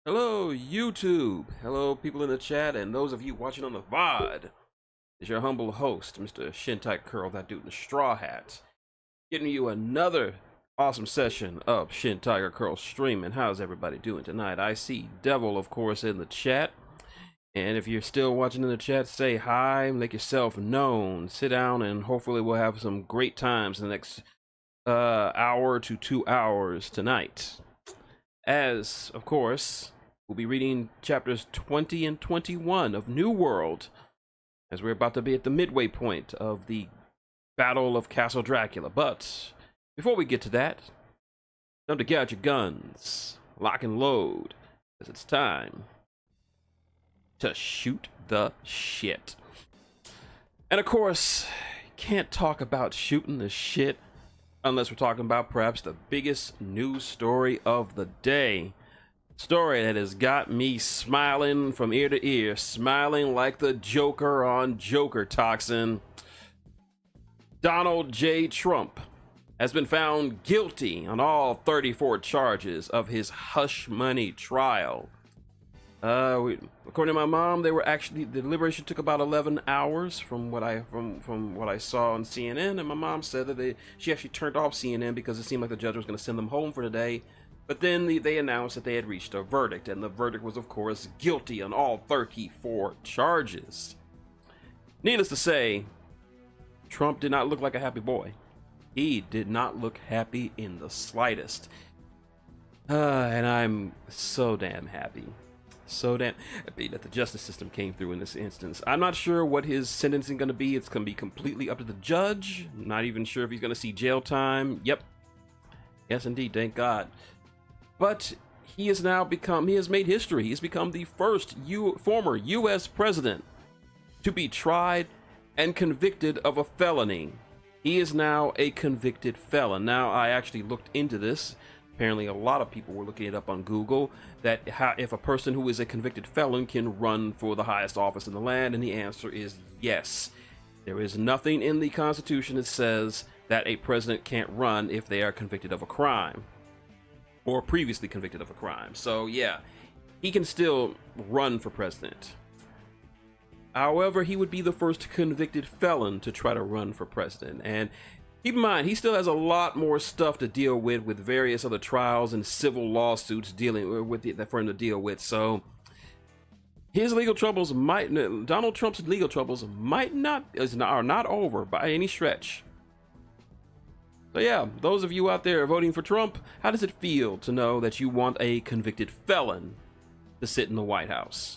Hello, YouTube. Hello, people in the chat, and those of you watching on the VOD. It's your humble host, Mr. Shintigercurl, that dude in the straw hat, getting you another Awesome session of Shintigercurl streaming. How's everybody doing tonight? I see Devil, of course, in the chat. And if you're still watching in the chat, say hi, make yourself known. Sit down, and hopefully we'll have some great times in the next hour to 2 hours tonight. As, of course, we'll be reading chapters 20 and 21 of New World, as we're about to be at the midway point of the Battle of Castle Dracula. But before we get to that, time to get out your guns, lock and load, because it's time to shoot the shit. And of course, can't talk about shooting the shit unless we're talking about perhaps the biggest news story of the day. Story that has got me smiling from ear to ear, smiling like the Joker on Joker Toxin. Donald J. Trump has been found guilty on all 34 charges of his hush money trial. According to my mom, the deliberation took about 11 hours from what I saw on CNN, and my mom said that she actually turned off CNN because it seemed like the judge was going to send them home for the day. But then they announced that they had reached a verdict, and the verdict was, of course, guilty on all 34 charges. Needless to say, Trump did not look like a happy boy. He did not look happy in the slightest. And I'm so damn happy. So damn happy that the justice system came through in this instance. I'm not sure what his sentencing going to be. It's going to be completely up to the judge. Not even sure if he's going to see jail time. Yep. Yes, indeed. Thank God. But he has made history. He's become the first former U.S. president to be tried and convicted of a felony. He is now a convicted felon. Now, I actually looked into this. Apparently, a lot of people were looking it up on Google, that if a person who is a convicted felon can run for the highest office in the land, and the answer is yes. There is nothing in the Constitution that says that a president can't run if they are convicted of a crime, or previously convicted of a crime. So, yeah, he can still run for president. However, he would be the first convicted felon to try to run for president. And keep in mind, he still has a lot more stuff to deal with various other trials and civil lawsuits for him to deal with. So his legal troubles Donald Trump's legal troubles are not over by any stretch. So yeah, those of you out there voting for Trump, how does it feel to know that you want a convicted felon to sit in the White House?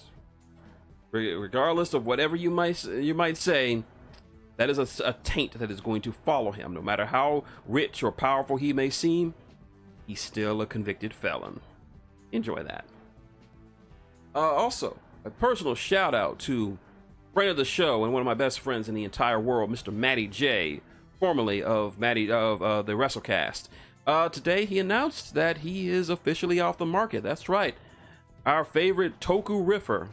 Regardless of whatever you might say, that is a taint that is going to follow him. No matter how rich or powerful he may seem, he's still a convicted felon. Enjoy that. Also, a personal shout out to friend of the show and one of my best friends in the entire world, Mr. Matty J, formerly of the WrestleCast. Today he announced that he is officially off the market. That's right. Our favorite Toku Riffer,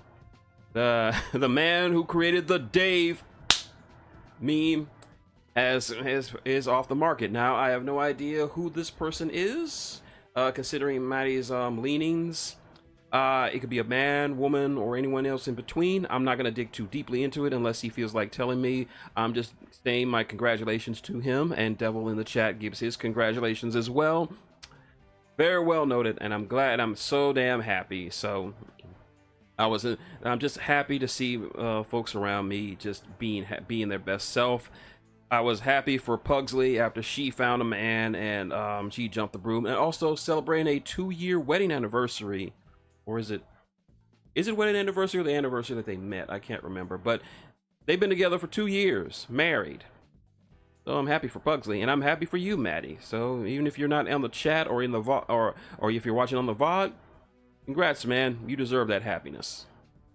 the man who created the Dave meme, is off the market. Now, I have no idea who this person is, considering Matty's leanings. It could be a man, woman, or anyone else in between. I'm not going to dig too deeply into it unless he feels like telling me. I'm just saying my congratulations to him, and Devil in the chat gives his congratulations as well. Very well noted, and I'm glad. I'm so damn happy. So I'm just happy to see folks around me just being their best self. I was happy for Pugsley after she found a man and she jumped the broom, and also celebrating a 2-year wedding anniversary. Or is it wedding anniversary or the anniversary that they met? I can't remember, but they've been together for 2 years, married. So I'm happy for Pugsley, and I'm happy for you, Maddie. So even if you're not on the chat or in the or if you're watching on the VOD, congrats, man. You deserve that happiness.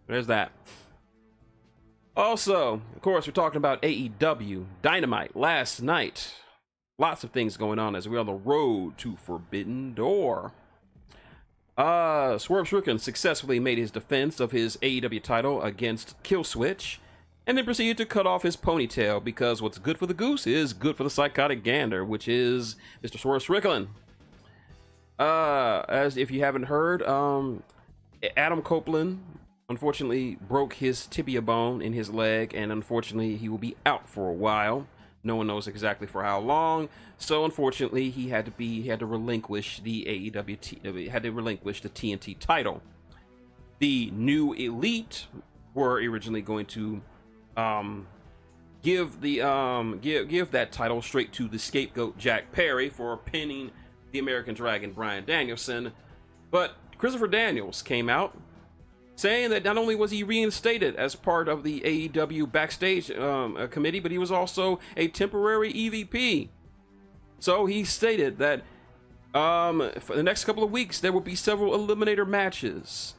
There's that. Also, of course, we're talking about AEW Dynamite last night. Lots of things going on as we're on the road to Forbidden Door. Swerve Strickland successfully made his defense of his AEW title against Killswitch, and then proceeded to cut off his ponytail because what's good for the goose is good for the psychotic gander, which is Mr. Swerve Strickland. As if you haven't heard, Adam Copeland unfortunately broke his tibia bone in his leg, and unfortunately he will be out for a while. No one knows exactly for how long. So unfortunately, he had to relinquish the TNT title. The New Elite were originally going to give that title straight to the scapegoat Jack Perry for pinning the American Dragon Bryan Danielson, but Christopher Daniels came out saying that not only was he reinstated as part of the AEW backstage committee, but he was also a temporary EVP. So he stated that for the next couple of weeks there will be several eliminator matches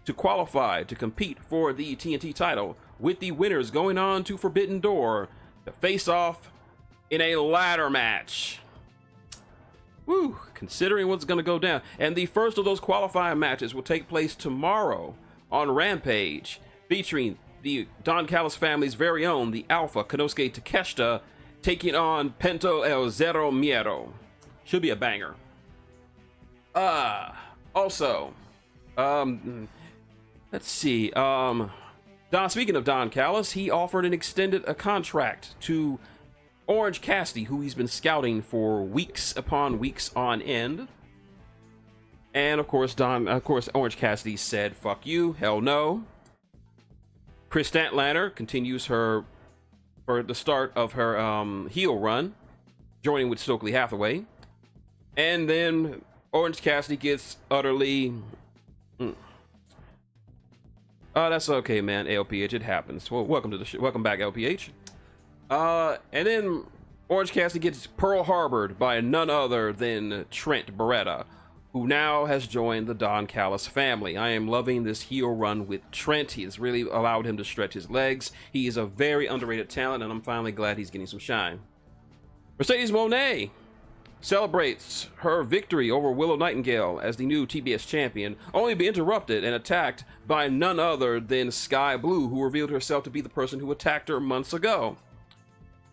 to qualify to compete for the TNT title, with the winners going on to Forbidden Door to face off in a ladder match. Woo, considering what's going to go down. And the first of those qualifying matches will take place tomorrow on Rampage, featuring the Don Callis family's very own, the Alpha Konosuke Takeshita, taking on Pento El Zero Miedo. Should be a banger. Also, let's see. Speaking of Don Callis, he offered an extended contract to Orange Cassidy, who he's been scouting for weeks upon weeks on end. And of course, Orange Cassidy said, "Fuck you, hell no." Chris Statlander continues for the start of her heel run, joining with Stokely Hathaway, and then Orange Cassidy gets utterly. Oh, that's okay, man. LPH, it happens. Well, welcome to the show. Welcome back, LPH. And then Orange Cassidy gets Pearl Harbored by none other than Trent Beretta, who now has joined the Don Callis family. I am loving this heel run with Trent. He has really allowed him to stretch his legs. He is a very underrated talent, and I'm finally glad he's getting some shine. Mercedes Moné celebrates her victory over Willow Nightingale as the new TBS champion, only to be interrupted and attacked by none other than Sky Blue, who revealed herself to be the person who attacked her months ago.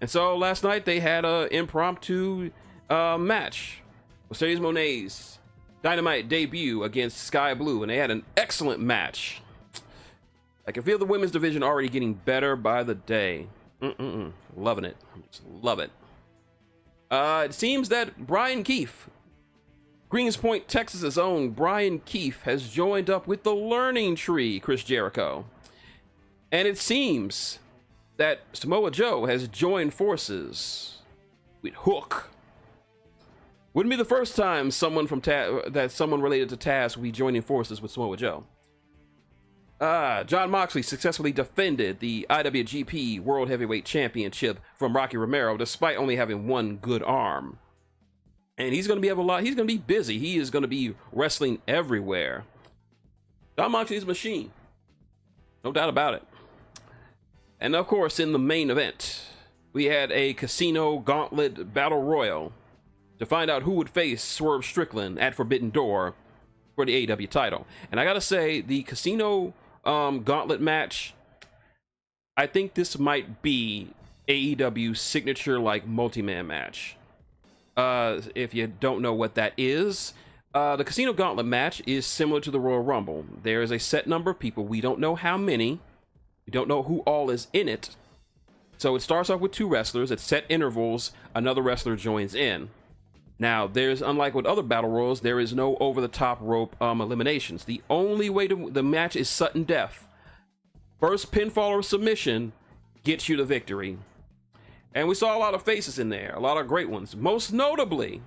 And so last night they had an impromptu match. Mercedes Moné's Dynamite debut against Sky Blue, and they had an excellent match. I can feel the women's division already getting better by the day. Loving it. Just love it. It seems that Brian Keefe, Greens Point, Texas's own Brian Keefe, has joined up with the Learning Tree, Chris Jericho. And it seems that Samoa Joe has joined forces with Hook. Wouldn't be the first time someone related to Taz will be joining forces with Samoa Joe. Jon Moxley successfully defended the IWGP World Heavyweight Championship from Rocky Romero, despite only having one good arm. And he's going to he's going to be busy. He is going to be wrestling everywhere. Jon Moxley's a machine. No doubt about it. And of course, in the main event, we had a Casino Gauntlet Battle Royal to find out who would face Swerve Strickland at Forbidden Door for the AEW title. And I gotta say, the Casino Gauntlet match, I think this might be AEW's signature multi-man match. If you don't know what that is, the Casino Gauntlet match is similar to the Royal Rumble. There is a set number of people. We don't know how many. We don't know who all is in it. So it starts off with two wrestlers. At set intervals, another wrestler joins in. Now, unlike with other battle royals, there is no over-the-top rope eliminations. The only way the match is sudden death. First pinfall or submission gets you the victory. And we saw a lot of faces in there, a lot of great ones. Most notably,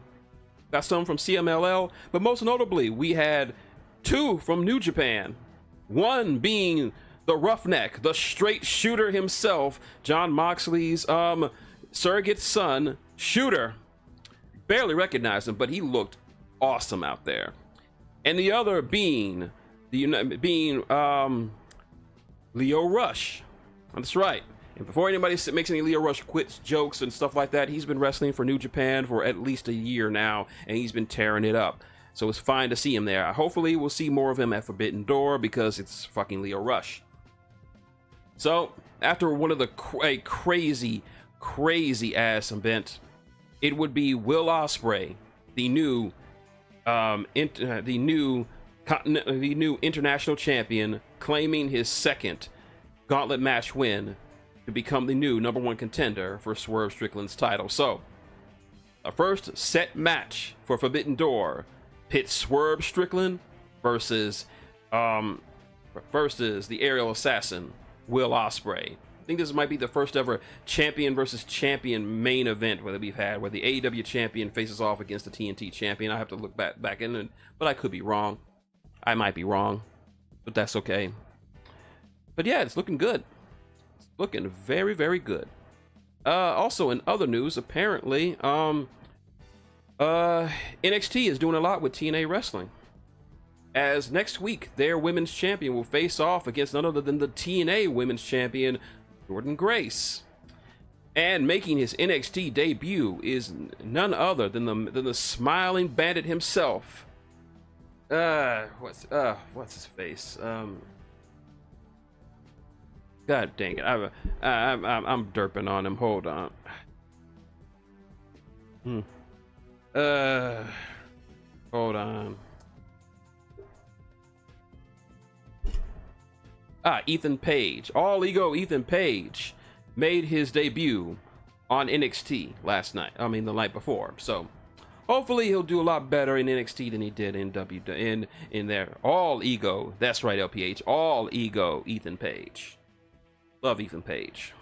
got some from CMLL, but most notably, we had two from New Japan. One being the roughneck, the straight shooter himself, Jon Moxley's surrogate son, Shooter. Barely recognized him, but he looked awesome out there. And the other being Leo Rush. That's right. And before anybody makes any Leo Rush quits jokes and stuff like that, he's been wrestling for New Japan for at least a year now, and he's been tearing it up. So it's fine to see him there. Hopefully we'll see more of him at Forbidden Door, because it's fucking Leo Rush. So after one of the crazy ass event, it would be Will Ospreay, the new international champion, claiming his second gauntlet match win to become the new #1 contender for Swerve Strickland's title. So, a first set match for Forbidden Door pits Swerve Strickland versus the aerial assassin Will Ospreay. I think this might be the first ever champion versus champion main event where we've had, where the AEW champion faces off against the TNT champion. I have to look back in it, but I could be wrong. I might be wrong, but that's okay. But yeah, it's looking good. It's looking very, very good. Also, in other news, apparently, NXT is doing a lot with TNA Wrestling. As next week, their women's champion will face off against none other than the TNA women's champion, Jordynne Grace. And making his NXT debut is none other than the smiling bandit himself. What's his face? God dang it! I'm derping on him. Hold on. Hold on. Ethan Page. All Ego Ethan Page made his debut on NXT the night before. So hopefully he'll do a lot better in NXT than he did in in their All Ego. That's right, LPH. All Ego Ethan Page. Love Ethan Page.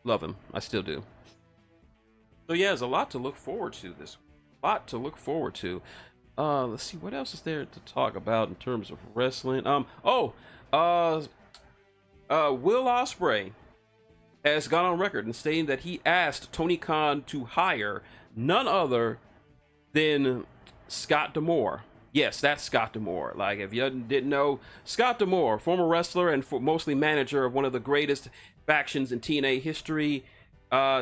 Love him. I still do. So yeah, there's a lot to look forward to this. Lot to look forward to. Let's see, what else is there to talk about in terms of wrestling? Will Ospreay has gone on record and stating that he asked Tony Khan to hire none other than Scott D'Amore. Yes, that's Scott D'Amore. Like, if you didn't know, Scott D'Amore, former wrestler and mostly manager of one of the greatest factions in TNA history,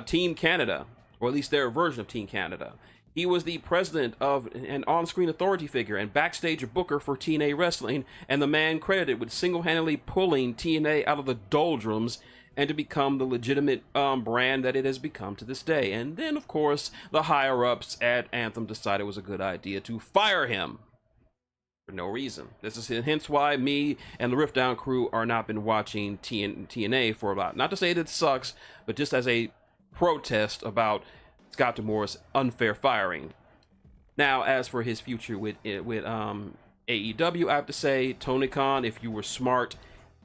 Team Canada, or at least their version of Team Canada. He was the president of an on-screen authority figure and backstage booker for TNA Wrestling, and the man credited with single-handedly pulling TNA out of the doldrums and to become the legitimate brand that it has become to this day. And then, of course, the higher-ups at Anthem decided it was a good idea to fire him for no reason. This is hence why me and the Rift Down crew are not been watching TNA for about, not to say that it sucks, but just as a protest about Scott D'Amore's unfair firing. Now, as for his future with AEW, I have to say, Tony Khan, if you were smart,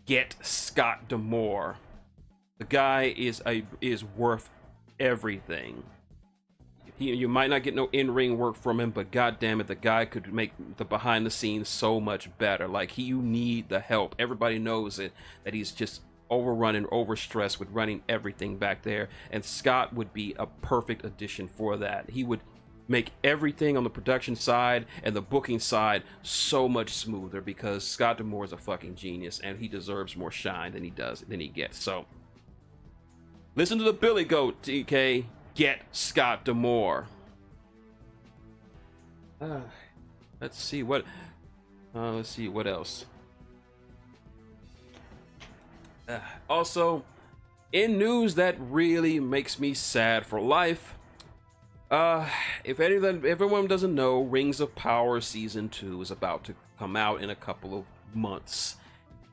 get Scott D'Amore. The guy is worth everything. You might not get no in-ring work from him, but goddamn it, the guy could make the behind the scenes so much better. Like, you need the help. Everybody knows it, that he's just overrun and overstressed with running everything back there, and Scott would be a perfect addition for that. He would make everything on the production side and the booking side so much smoother, because Scott D'Amore is a fucking genius and he deserves more shine than he gets. So listen to the Billy Goat, TK. Get Scott D'Amore. Let's see what else. Also, in news that really makes me sad for life, if everyone doesn't know, Rings of Power Season 2 is about to come out in a couple of months.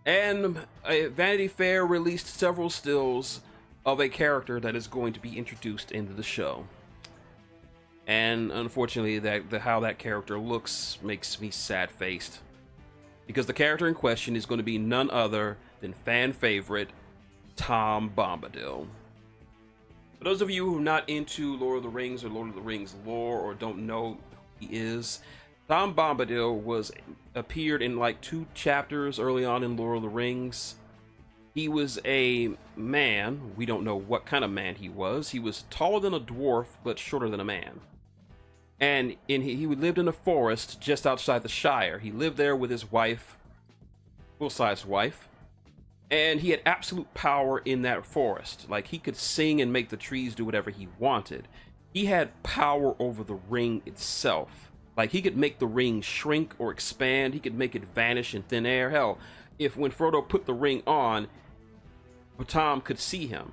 And Vanity Fair released several stills of a character that is going to be introduced into the show. And unfortunately, how that character looks makes me sad-faced. Because the character in question is going to be none other than fan favorite Tom Bombadil. For those of you who are not into Lord of the Rings or Lord of the Rings lore or don't know who he is, Tom Bombadil appeared in like 2 chapters early on in Lord of the Rings. He was a man. We don't know what kind of man he was. He was taller than a dwarf, but shorter than a man. And he lived in a forest just outside the Shire. He lived there with his wife, full-size wife. And he had absolute power in that forest. Like, he could sing and make the trees do whatever he wanted. He had power over the ring itself. Like, he could make the ring shrink or expand. He could make it vanish in thin air. Hell, when Frodo put the ring on, Tom could see him.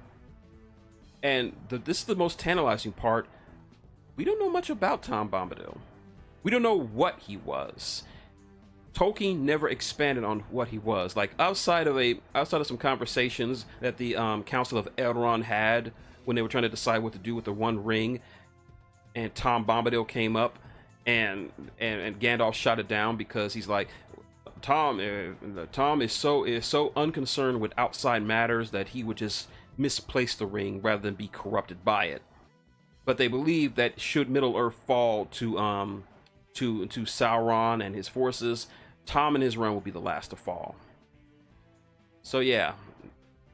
And this is the most tantalizing part. We don't know much about Tom Bombadil. We don't know what he was. Tolkien never expanded on what he was. Like outside of some conversations that the Council of Elrond had when they were trying to decide what to do with the One Ring, and Tom Bombadil came up, and Gandalf shot it down because he's like, Tom is so unconcerned with outside matters that he would just misplace the ring rather than be corrupted by it. But they believe that should Middle Earth fall to Sauron and his forces, Tom and his realm will be the last to fall. So yeah,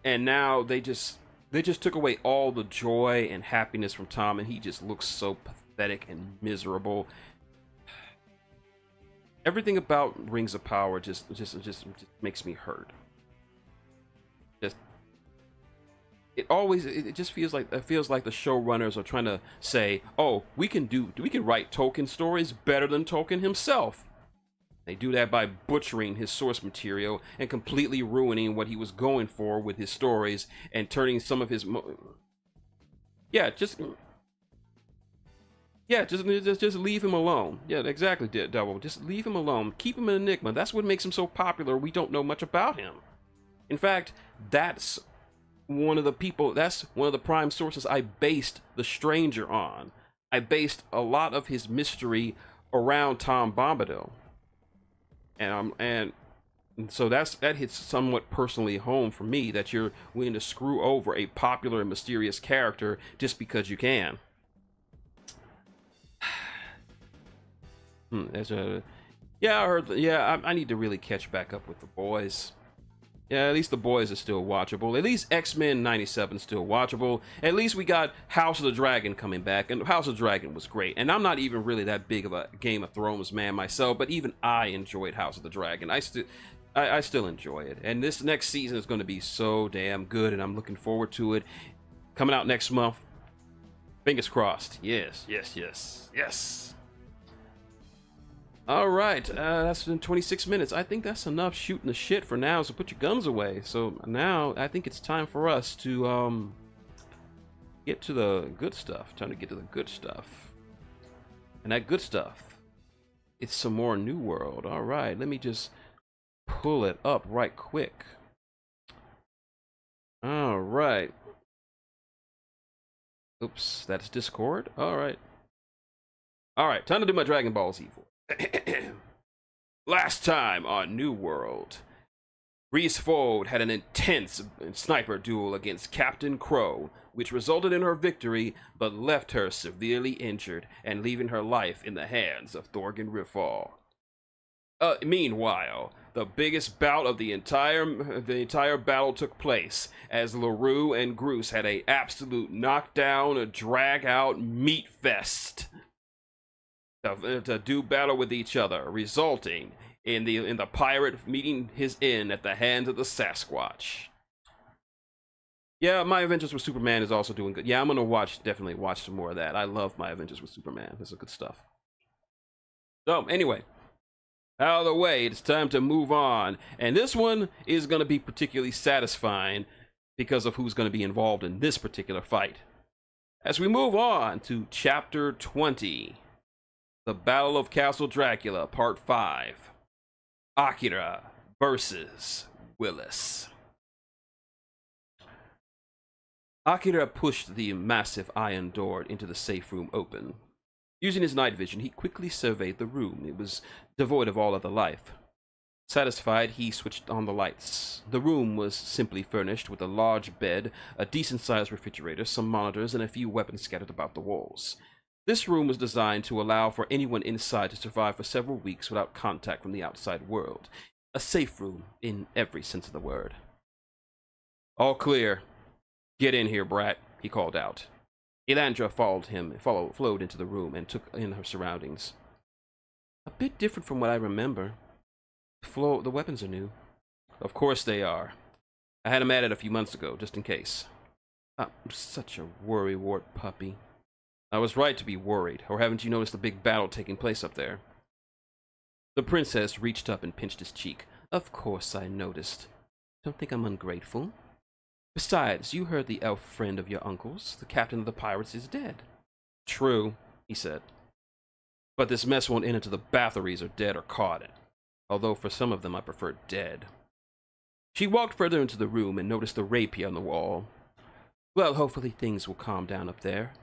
and now they just took away all the joy and happiness from Tom, and he just looks so pathetic and miserable. Everything about Rings of Power just makes me hurt. It just feels like the showrunners are trying to say, oh, we can write Tolkien stories better than Tolkien himself. They do that by butchering his source material and completely ruining what he was going for with his stories, and turning some of his just leave him alone. Yeah, exactly, Double. Just leave him alone. Keep him an enigma. That's what makes him so popular. We don't know much about him. In fact, that's one of the prime sources I based The Stranger on. I based a lot of his mystery around Tom Bombadil. And so that hits somewhat personally home for me, that you're willing to screw over a popular and mysterious character just because you can. Yeah, I heard. Yeah, I need to really catch back up with The Boys. Yeah, at least The Boys are still watchable. At least X-Men 97 is still watchable. At least we got House of the Dragon coming back, and House of the Dragon was great. And I'm not even really that big of a Game of Thrones man myself, but even I enjoyed House of the Dragon. I still enjoy it. And this next season is going to be so damn good, and I'm looking forward to it. Coming out next month. Fingers crossed. Yes, yes, yes, yes. All right, that's been 26 minutes. I think that's enough shooting the shit for now, so put your guns away. So now I think it's time for us to get to the good stuff. Time to get to the good stuff. And that good stuff, it's some more New World. All right, let me just pull it up right quick. All right. Oops, that's Discord. All right. All right, time to do my Dragon Ball Z. Last time on New World, Rhys Fode had an intense sniper duel against Captain Crow, which resulted in her victory, but left her severely injured and leaving her life in the hands of Thorgan Riffall. Meanwhile, the biggest bout of the entire battle took place, as LaRue and Groose had a absolute knockdown, a drag-out meat fest to do battle with each other, resulting in the pirate meeting his end at the hands of the Sasquatch. Yeah, My Adventures with Superman is also doing good. Yeah, I'm gonna definitely watch some more of that. I love My Adventures with Superman. This is good stuff. So anyway, out of the way, it's time to move on, and this one is gonna be particularly satisfying because of who's gonna be involved in this particular fight. As we move on to Chapter 20. The Battle of Castle Dracula, Part 5. Akira versus Willis. Akira pushed the massive iron door into the safe room open. Using his night vision, he quickly surveyed the room. It was devoid of all other life. Satisfied, he switched on the lights. The room was simply furnished with a large bed, a decent-sized refrigerator, some monitors, and a few weapons scattered about the walls. This room was designed to allow for anyone inside to survive for several weeks without contact from the outside world. A safe room in every sense of the word. All clear. Get in here, brat, he called out. Elandra flowed into the room and took in her surroundings. A bit different from what I remember. The weapons are new. Of course they are. I had them added a few months ago, just in case. I'm such a worrywart puppy. I was right to be worried, or haven't you noticed the big battle taking place up there? The princess reached up and pinched his cheek. Of course I noticed. Don't think I'm ungrateful. Besides, you heard the elf friend of your uncle's. The captain of the pirates is dead. True, he said. But this mess won't end until the Bathories are dead or caught. although for some of them I prefer dead. She walked further into the room and noticed the rapier on the wall. Well, hopefully things will calm down up there,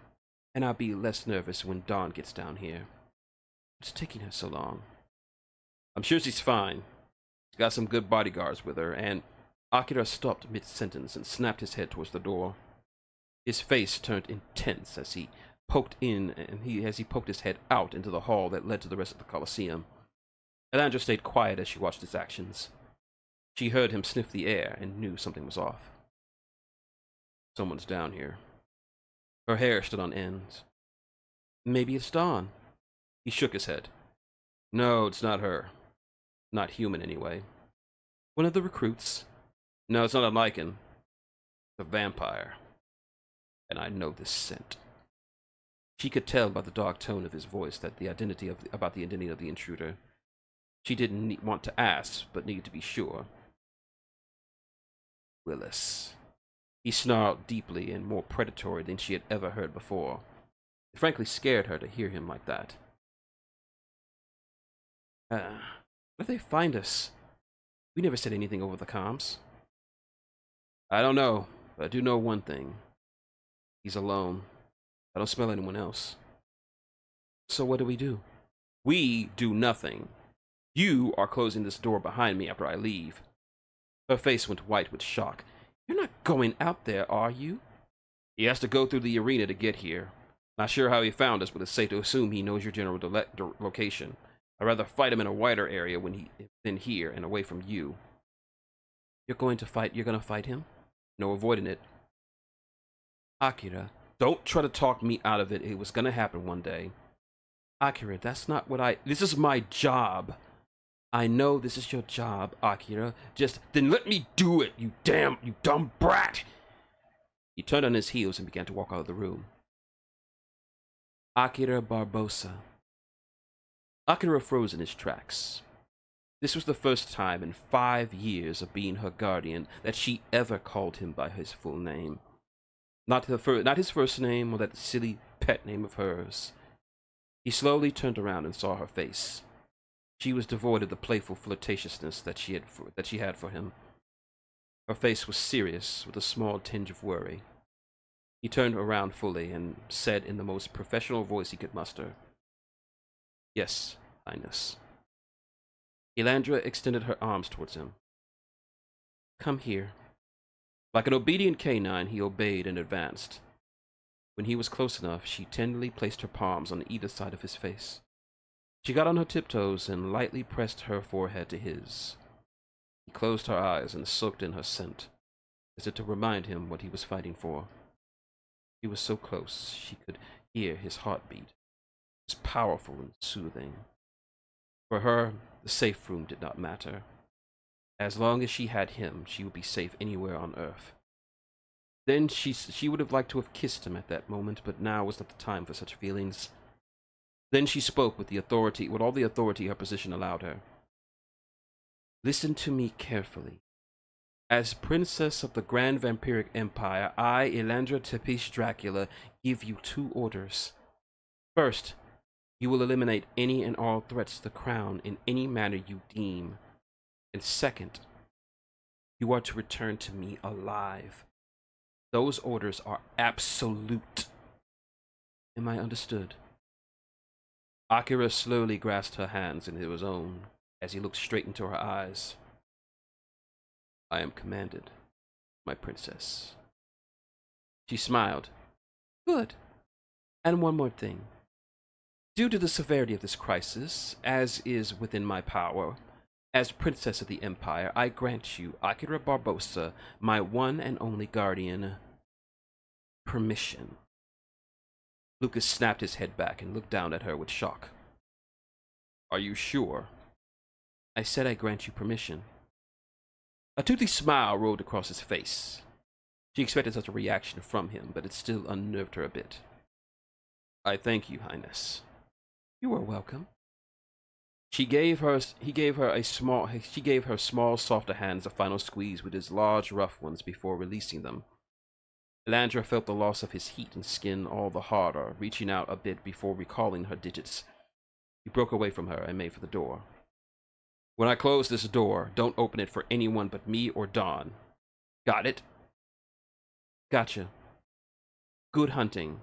and I'll be less nervous when Dawn gets down here. What's taking her so long? I'm sure she's fine. She's got some good bodyguards with her, and Akira stopped mid-sentence and snapped his head towards the door. His face turned intense as he poked his head out into the hall that led to the rest of the Colosseum. Elandra stayed quiet as she watched his actions. She heard him sniff the air and knew something was off. Someone's down here. Her hair stood on end. Maybe it's Dawn. He shook his head. No, it's not her. Not human, anyway. One of the recruits? No, it's not a lichen. It's a vampire. And I know this scent. She could tell by the dark tone of his voice that about the identity of the intruder. She didn't want to ask, but needed to be sure. Willis. He snarled deeply and more predatory than she had ever heard before. It frankly scared her to hear him like that. Where did they find us? We never said anything over the comms. I don't know, but I do know one thing. He's alone. I don't smell anyone else. So what do? We do nothing. You are closing this door behind me after I leave. Her face went white with shock. You're not going out there, are you? He has to go through the arena to get here. Not sure how he found us, but it's safe to assume he knows your general location. I'd rather fight him in a wider area than here and away from you. You're going to fight him? No avoiding it. Akira, don't try to talk me out of it. It was gonna happen one day. Akira, that's not what this is my job. I know this is your job, Akira. Then let me do it, you dumb brat! He turned on his heels and began to walk out of the room. Akira Barbosa. Akira froze in his tracks. This was the first time in 5 years of being her guardian that she ever called him by his full name. Not his first name or that silly pet name of hers. He slowly turned around and saw her face. She was devoid of the playful flirtatiousness that she had for him. Her face was serious, with a small tinge of worry. He turned around fully and said in the most professional voice he could muster, "Yes, Highness." Elandra extended her arms towards him. "Come here." Like an obedient canine, he obeyed and advanced. When he was close enough, she tenderly placed her palms on either side of his face. She got on her tiptoes and lightly pressed her forehead to his. He closed her eyes and soaked in her scent, as if to remind him what he was fighting for. He was so close, she could hear his heartbeat. It was powerful and soothing. For her, the safe room did not matter. As long as she had him, she would be safe anywhere on Earth. Then she would have liked to have kissed him at that moment, but now was not the time for such feelings. Then she spoke with all the authority her position allowed her. "Listen to me carefully. As Princess of the Grand Vampiric Empire, I, Elandra Tepish Dracula, give you 2 orders. First, you will eliminate any and all threats to the crown in any manner you deem. And second, you are to return to me alive. Those orders are absolute. Am I understood?" Akira slowly grasped her hands into his own as he looked straight into her eyes. "I am commanded, my princess." She smiled. "Good. And one more thing. Due to the severity of this crisis, as is within my power, as Princess of the Empire, I grant you, Akira Barbosa, my one and only guardian, permission." Lucas snapped his head back and looked down at her with shock. "Are you sure?" "I said I grant you permission." A toothy smile rolled across his face. She expected such a reaction from him, but it still unnerved her a bit. "I thank you, Highness." "You are welcome." He gave her small, softer hands a final squeeze with his large, rough ones before releasing them. Elandra felt the loss of his heat and skin all the harder, reaching out a bit before recalling her digits. He broke away from her and made for the door. When I close this door, don't open it for anyone but me or Dawn. Got it? Gotcha. Good hunting.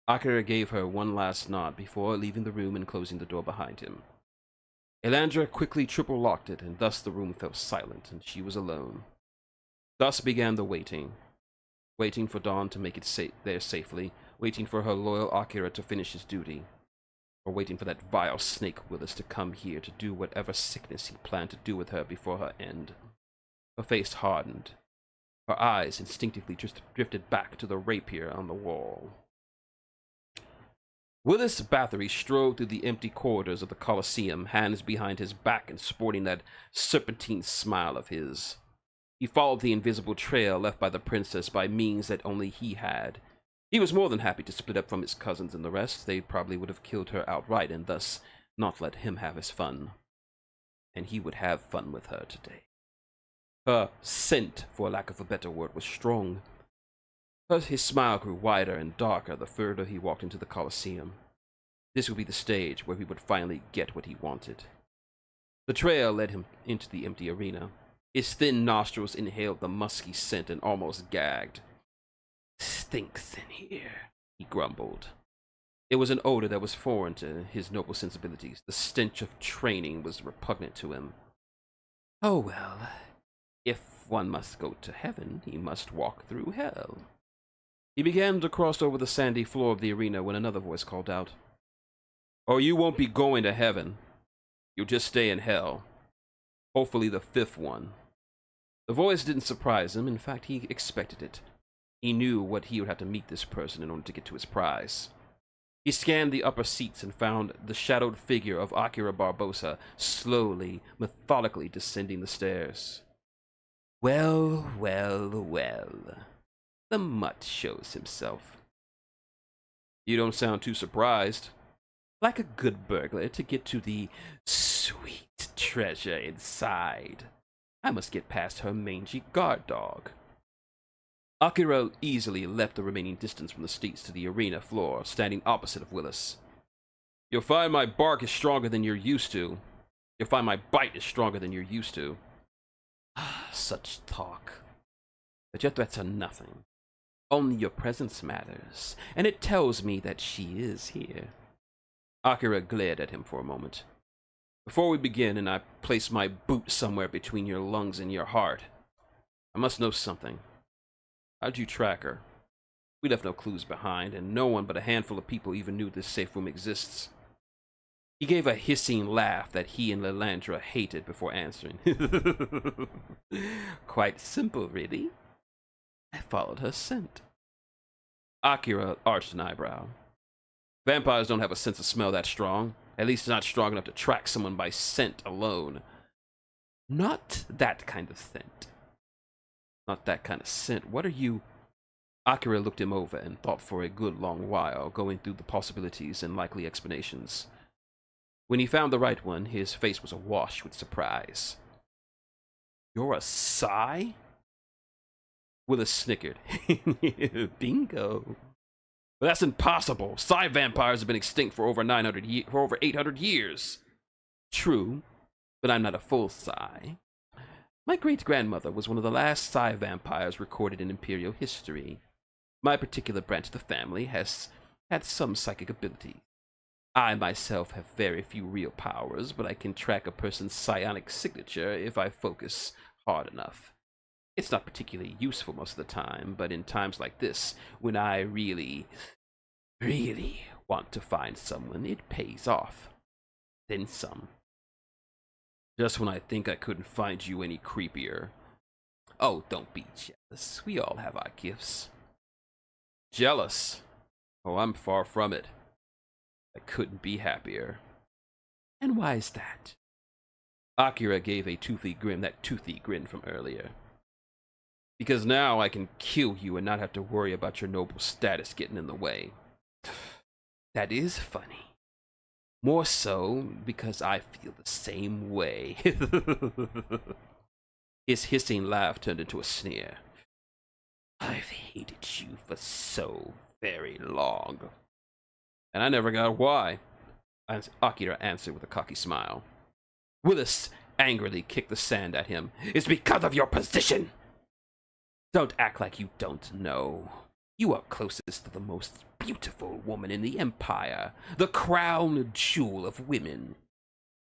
Akira gave her one last nod before leaving the room and closing the door behind him. Elandra quickly triple-locked it, and thus the room fell silent, and she was alone. Thus began the waiting. Waiting for Dawn to make it there safely, waiting for her loyal Akira to finish his duty, or waiting for that vile snake Willis to come here to do whatever sickness he planned to do with her before her end. Her face hardened. Her eyes instinctively just drifted back to the rapier on the wall. Willis Bathory strode through the empty corridors of the Colosseum, hands behind his back and sporting that serpentine smile of his. He followed the invisible trail left by the princess by means that only he had. He was more than happy to split up from his cousins and the rest. They probably would have killed her outright and thus not let him have his fun. And he would have fun with her today. Her scent, for lack of a better word, was strong. His smile grew wider and darker the further he walked into the Colosseum. This would be the stage where he would finally get what he wanted. The trail led him into the empty arena. His thin nostrils inhaled the musky scent and almost gagged. "Stinks in here," he grumbled. It was an odor that was foreign to his noble sensibilities. The stench of training was repugnant to him. Oh well, if one must go to heaven, he must walk through hell. He began to cross over the sandy floor of the arena when another voice called out, "Oh, you won't be going to heaven. You'll just stay in hell. Hopefully the fifth one." The voice didn't surprise him. In fact, he expected it. He knew what he would have to meet this person in order to get to his prize. He scanned the upper seats and found the shadowed figure of Akira Barbosa slowly, methodically descending the stairs. Well, well, well. The mutt shows himself. You don't sound too surprised. Like a good burglar to get to the sweet treasure inside. I must get past her mangy guard dog. Akira easily leapt the remaining distance from the seats to the arena floor, standing opposite of Willis. You'll find my bark is stronger than you're used to. You'll find my bite is stronger than you're used to. Such talk. But your threats are nothing. Only your presence matters, and it tells me that she is here. Akira glared at him for a moment. Before we begin, and I place my boot somewhere between your lungs and your heart, I must know something. How'd you track her? We left no clues behind, and no one but a handful of people even knew this safe room exists. He gave a hissing laugh that he and Lilandra hated before answering. Quite simple, really. I followed her scent. Akira arched an eyebrow. Vampires don't have a sense of smell that strong. At least not strong enough to track someone by scent alone. Not that kind of scent. Not that kind of scent. What are you... Akira looked him over and thought for a good long while, going through the possibilities and likely explanations. When he found the right one, his face was awash with surprise. You're a Psy? Willis snickered. Bingo. But that's impossible. Psy vampires have been extinct for over 800 years. True, but I'm not a full Psy. My great-grandmother was one of the last Psy vampires recorded in Imperial history. My particular branch of the family has had some psychic ability. I myself have very few real powers, but I can track a person's psionic signature if I focus hard enough. It's not particularly useful most of the time, but in times like this, when I really want to find someone, it pays off. Then some. Just when I think I couldn't find you any creepier. Oh, don't be jealous. We all have our gifts. Jealous? Oh, I'm far from it. I couldn't be happier. And why is that? Akira gave a toothy grin, that toothy grin from earlier. Because now I can kill you and not have to worry about your noble status getting in the way. That is funny. More so because I feel the same way. His hissing laugh turned into a sneer. I've hated you for so very long. And I never got why, Akira answered with a cocky smile. Willis angrily kicked the sand at him. "It's because of your position! Don't act like you don't know. You are closest to the most beautiful woman in the Empire, the crown jewel of women.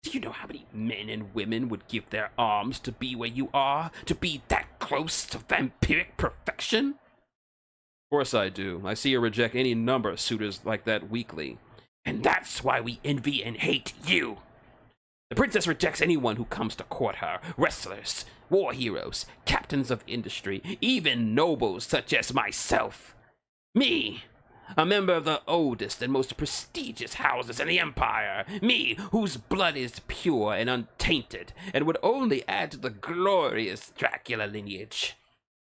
Do you know how many men and women would give their arms to be where you are? To be that close to vampiric perfection?" "Of course I do. I see her reject any number of suitors like that weekly. And that's why we envy and hate you. The princess rejects anyone who comes to court her. Wrestlers, war heroes, captains of industry, even nobles such as myself. Me, a member of the oldest and most prestigious houses in the Empire. Me, whose blood is pure and untainted, and would only add to the glorious Dracula lineage.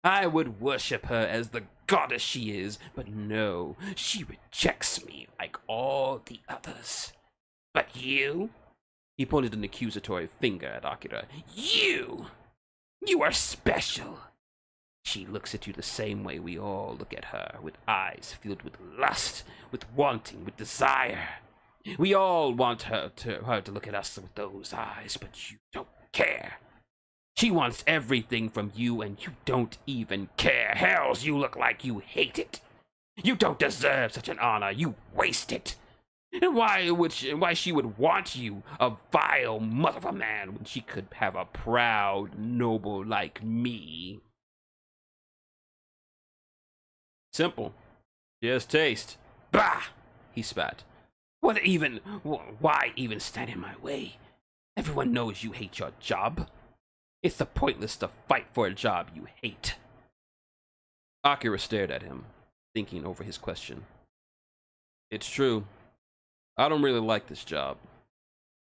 I would worship her as the goddess she is, but no, she rejects me like all the others. But you," he pointed an accusatory finger at Akira, you are special. She looks at you the same way we all look at her, with eyes filled with lust, with wanting, with desire. We all want her to look at us with those eyes, but you don't care. She wants everything from you, and you don't even care. Hells, you look like you hate it. You don't deserve such an honor. You waste it. And why she would want you, a vile mother of a man, when she could have a proud noble like me? Simple. She has taste. Bah! He spat. Why even stand in my way? Everyone knows you hate your job. It's pointless to fight for a job you hate. Akira stared at him, thinking over his question. It's true. I don't really like this job.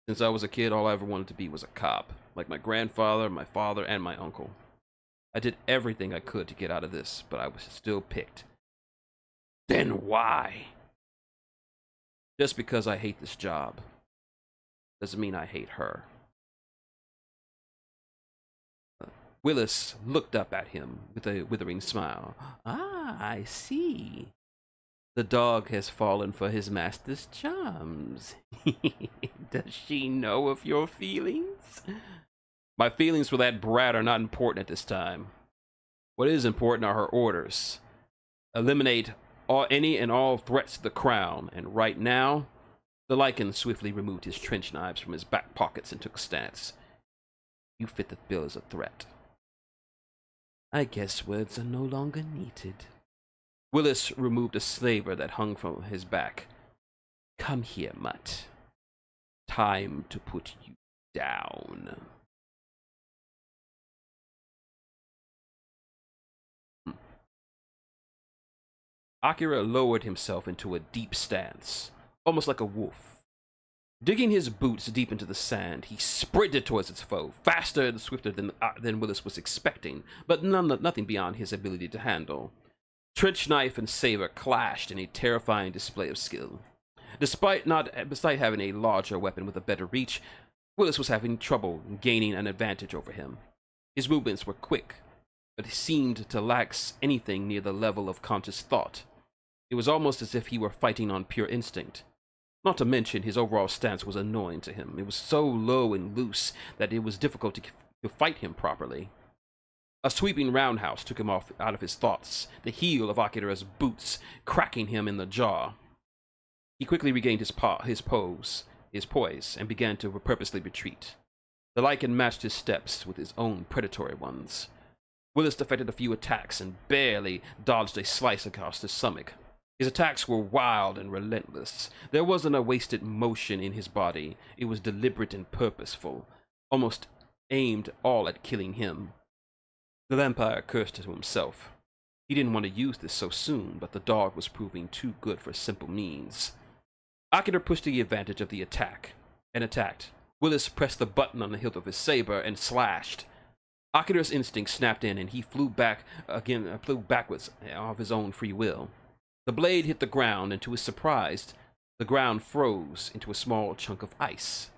Since I was a kid, all I ever wanted to be was a cop, like my grandfather, my father, and my uncle. I did everything I could to get out of this, but I was still picked. Then why? Just because I hate this job doesn't mean I hate her. Willis looked up at him with a withering smile. Ah, I see. The dog has fallen for his master's charms. Does she know of your feelings? My feelings for that brat are not important at this time. What is important are her orders. Eliminate any and all threats to the crown, and right now, the Lycan swiftly removed his trench knives from his back pockets and took a stance. You fit the bill as a threat. I guess words are no longer needed. Willis removed a slaver that hung from his back. Come here, Mutt. Time to put you down. Akira lowered himself into a deep stance, almost like a wolf. Digging his boots deep into the sand, he sprinted towards his foe, faster and swifter than Willis was expecting, but nothing beyond his ability to handle. Trench knife and saber clashed in a terrifying display of skill. Despite having a larger weapon with a better reach, Willis was having trouble gaining an advantage over him. His movements were quick, but he seemed to lack anything near the level of conscious thought. It was almost as if he were fighting on pure instinct. Not to mention, his overall stance was annoying to him. It was so low and loose that it was difficult to fight him properly. A sweeping roundhouse took him out of his thoughts, the heel of Akira's boots cracking him in the jaw. He quickly regained his poise, and began to purposely retreat. The Lycan matched his steps with his own predatory ones. Willis deflected a few attacks and barely dodged a slice across his stomach. His attacks were wild and relentless. There wasn't a wasted motion in his body. It was deliberate and purposeful, almost aimed all at killing him. The vampire cursed to himself. He didn't want to use this so soon, but the dog was proving too good for simple means. Akira pushed the advantage of the attack and attacked. Willis pressed the button on the hilt of his saber and slashed. Akira's instinct snapped in, and he flew backwards of his own free will. The blade hit the ground, and to his surprise, the ground froze into a small chunk of ice.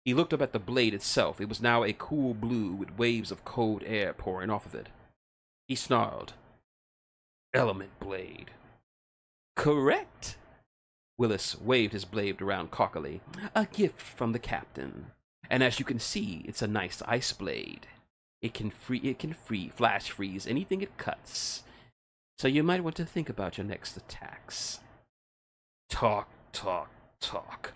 He looked up at the blade itself. It was now a cool blue with waves of cold air pouring off of it. He snarled, Element blade. Correct. Willis waved his blade around cockily. A gift from the captain. And as you can see, it's a nice ice blade. It can flash freeze anything it cuts. So you might want to think about your next attacks. Talk, talk, talk.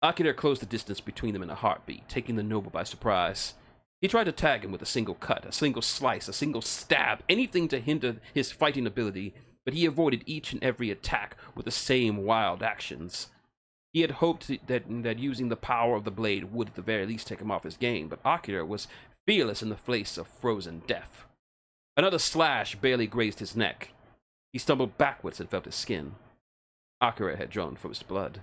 Akira closed the distance between them in a heartbeat, taking the noble by surprise. He tried to tag him with a single cut, a single slice, a single stab, anything to hinder his fighting ability, but he avoided each and every attack with the same wild actions. He had hoped that using the power of the blade would at the very least take him off his game, but Akira was fearless in the face of frozen death. Another slash barely grazed his neck. He stumbled backwards and felt his skin. Akira had drawn from his blood.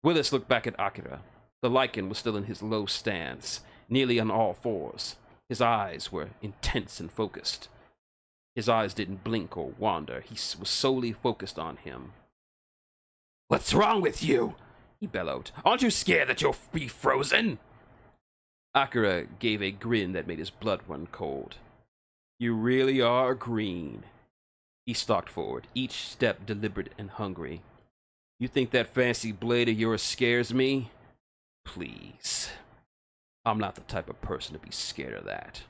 Willis looked back at Akira. The lichen was still in his low stance, nearly on all fours. His eyes were intense and focused. His eyes didn't blink or wander. He was solely focused on him. "What's wrong with you?" he bellowed. "Aren't you scared that you'll be frozen?" Akira gave a grin that made his blood run cold. "You really are green." He stalked forward, each step deliberate and hungry. "You think that fancy blade of yours scares me? Please. I'm not the type of person to be scared of that."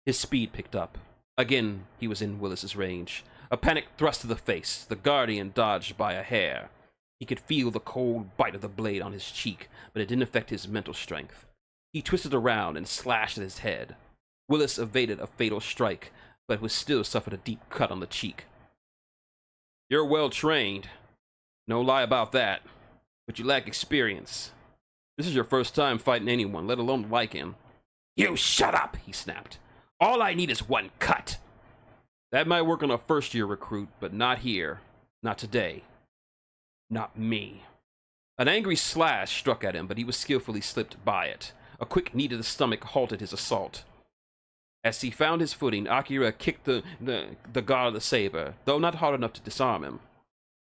His speed picked up. Again, he was in Willis's range. A panic thrust to the face. The Guardian dodged by a hair. He could feel the cold bite of the blade on his cheek, but it didn't affect his mental strength. He twisted around and slashed at his head. Willis evaded a fatal strike, but was still suffered a deep cut on the cheek. "You're well trained. No lie about that. But you lack experience. This is your first time fighting anyone, let alone like him." "You shut up," he snapped. "All I need is one cut." "That might work on a first-year recruit, but not here. Not today. Not me." An angry slash struck at him, but he was skillfully slipped by it. A quick knee to the stomach halted his assault. As he found his footing, Akira kicked the guard of the saber, though not hard enough to disarm him.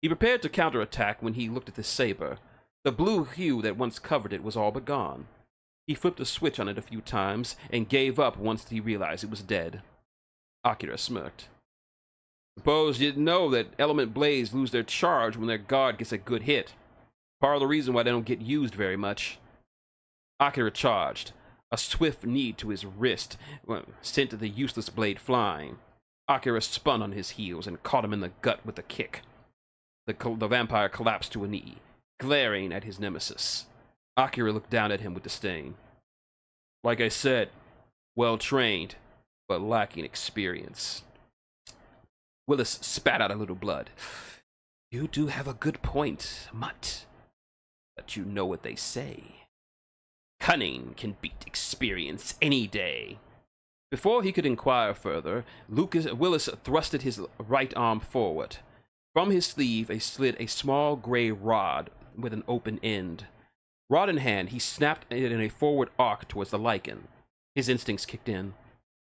He prepared to counterattack when he looked at the saber. The blue hue that once covered it was all but gone. He flipped a switch on it a few times and gave up once he realized it was dead. Akira smirked. "Suppose you didn't know that element blades lose their charge when their guard gets a good hit. Part of the reason why they don't get used very much." Akira charged. A swift knee to his wrist sent the useless blade flying. Akira spun on his heels and caught him in the gut with a kick. The vampire collapsed to a knee, glaring at his nemesis. Akira looked down at him with disdain. "Like I said, well trained, but lacking experience." Willis spat out a little blood. "You do have a good point, Mutt. But you know what they say. Cunning can beat experience any day." Before he could inquire further, Willis thrusted his right arm forward. From his sleeve slid a small gray rod with an open end. Rod in hand, he snapped it in a forward arc towards the lichen. His instincts kicked in.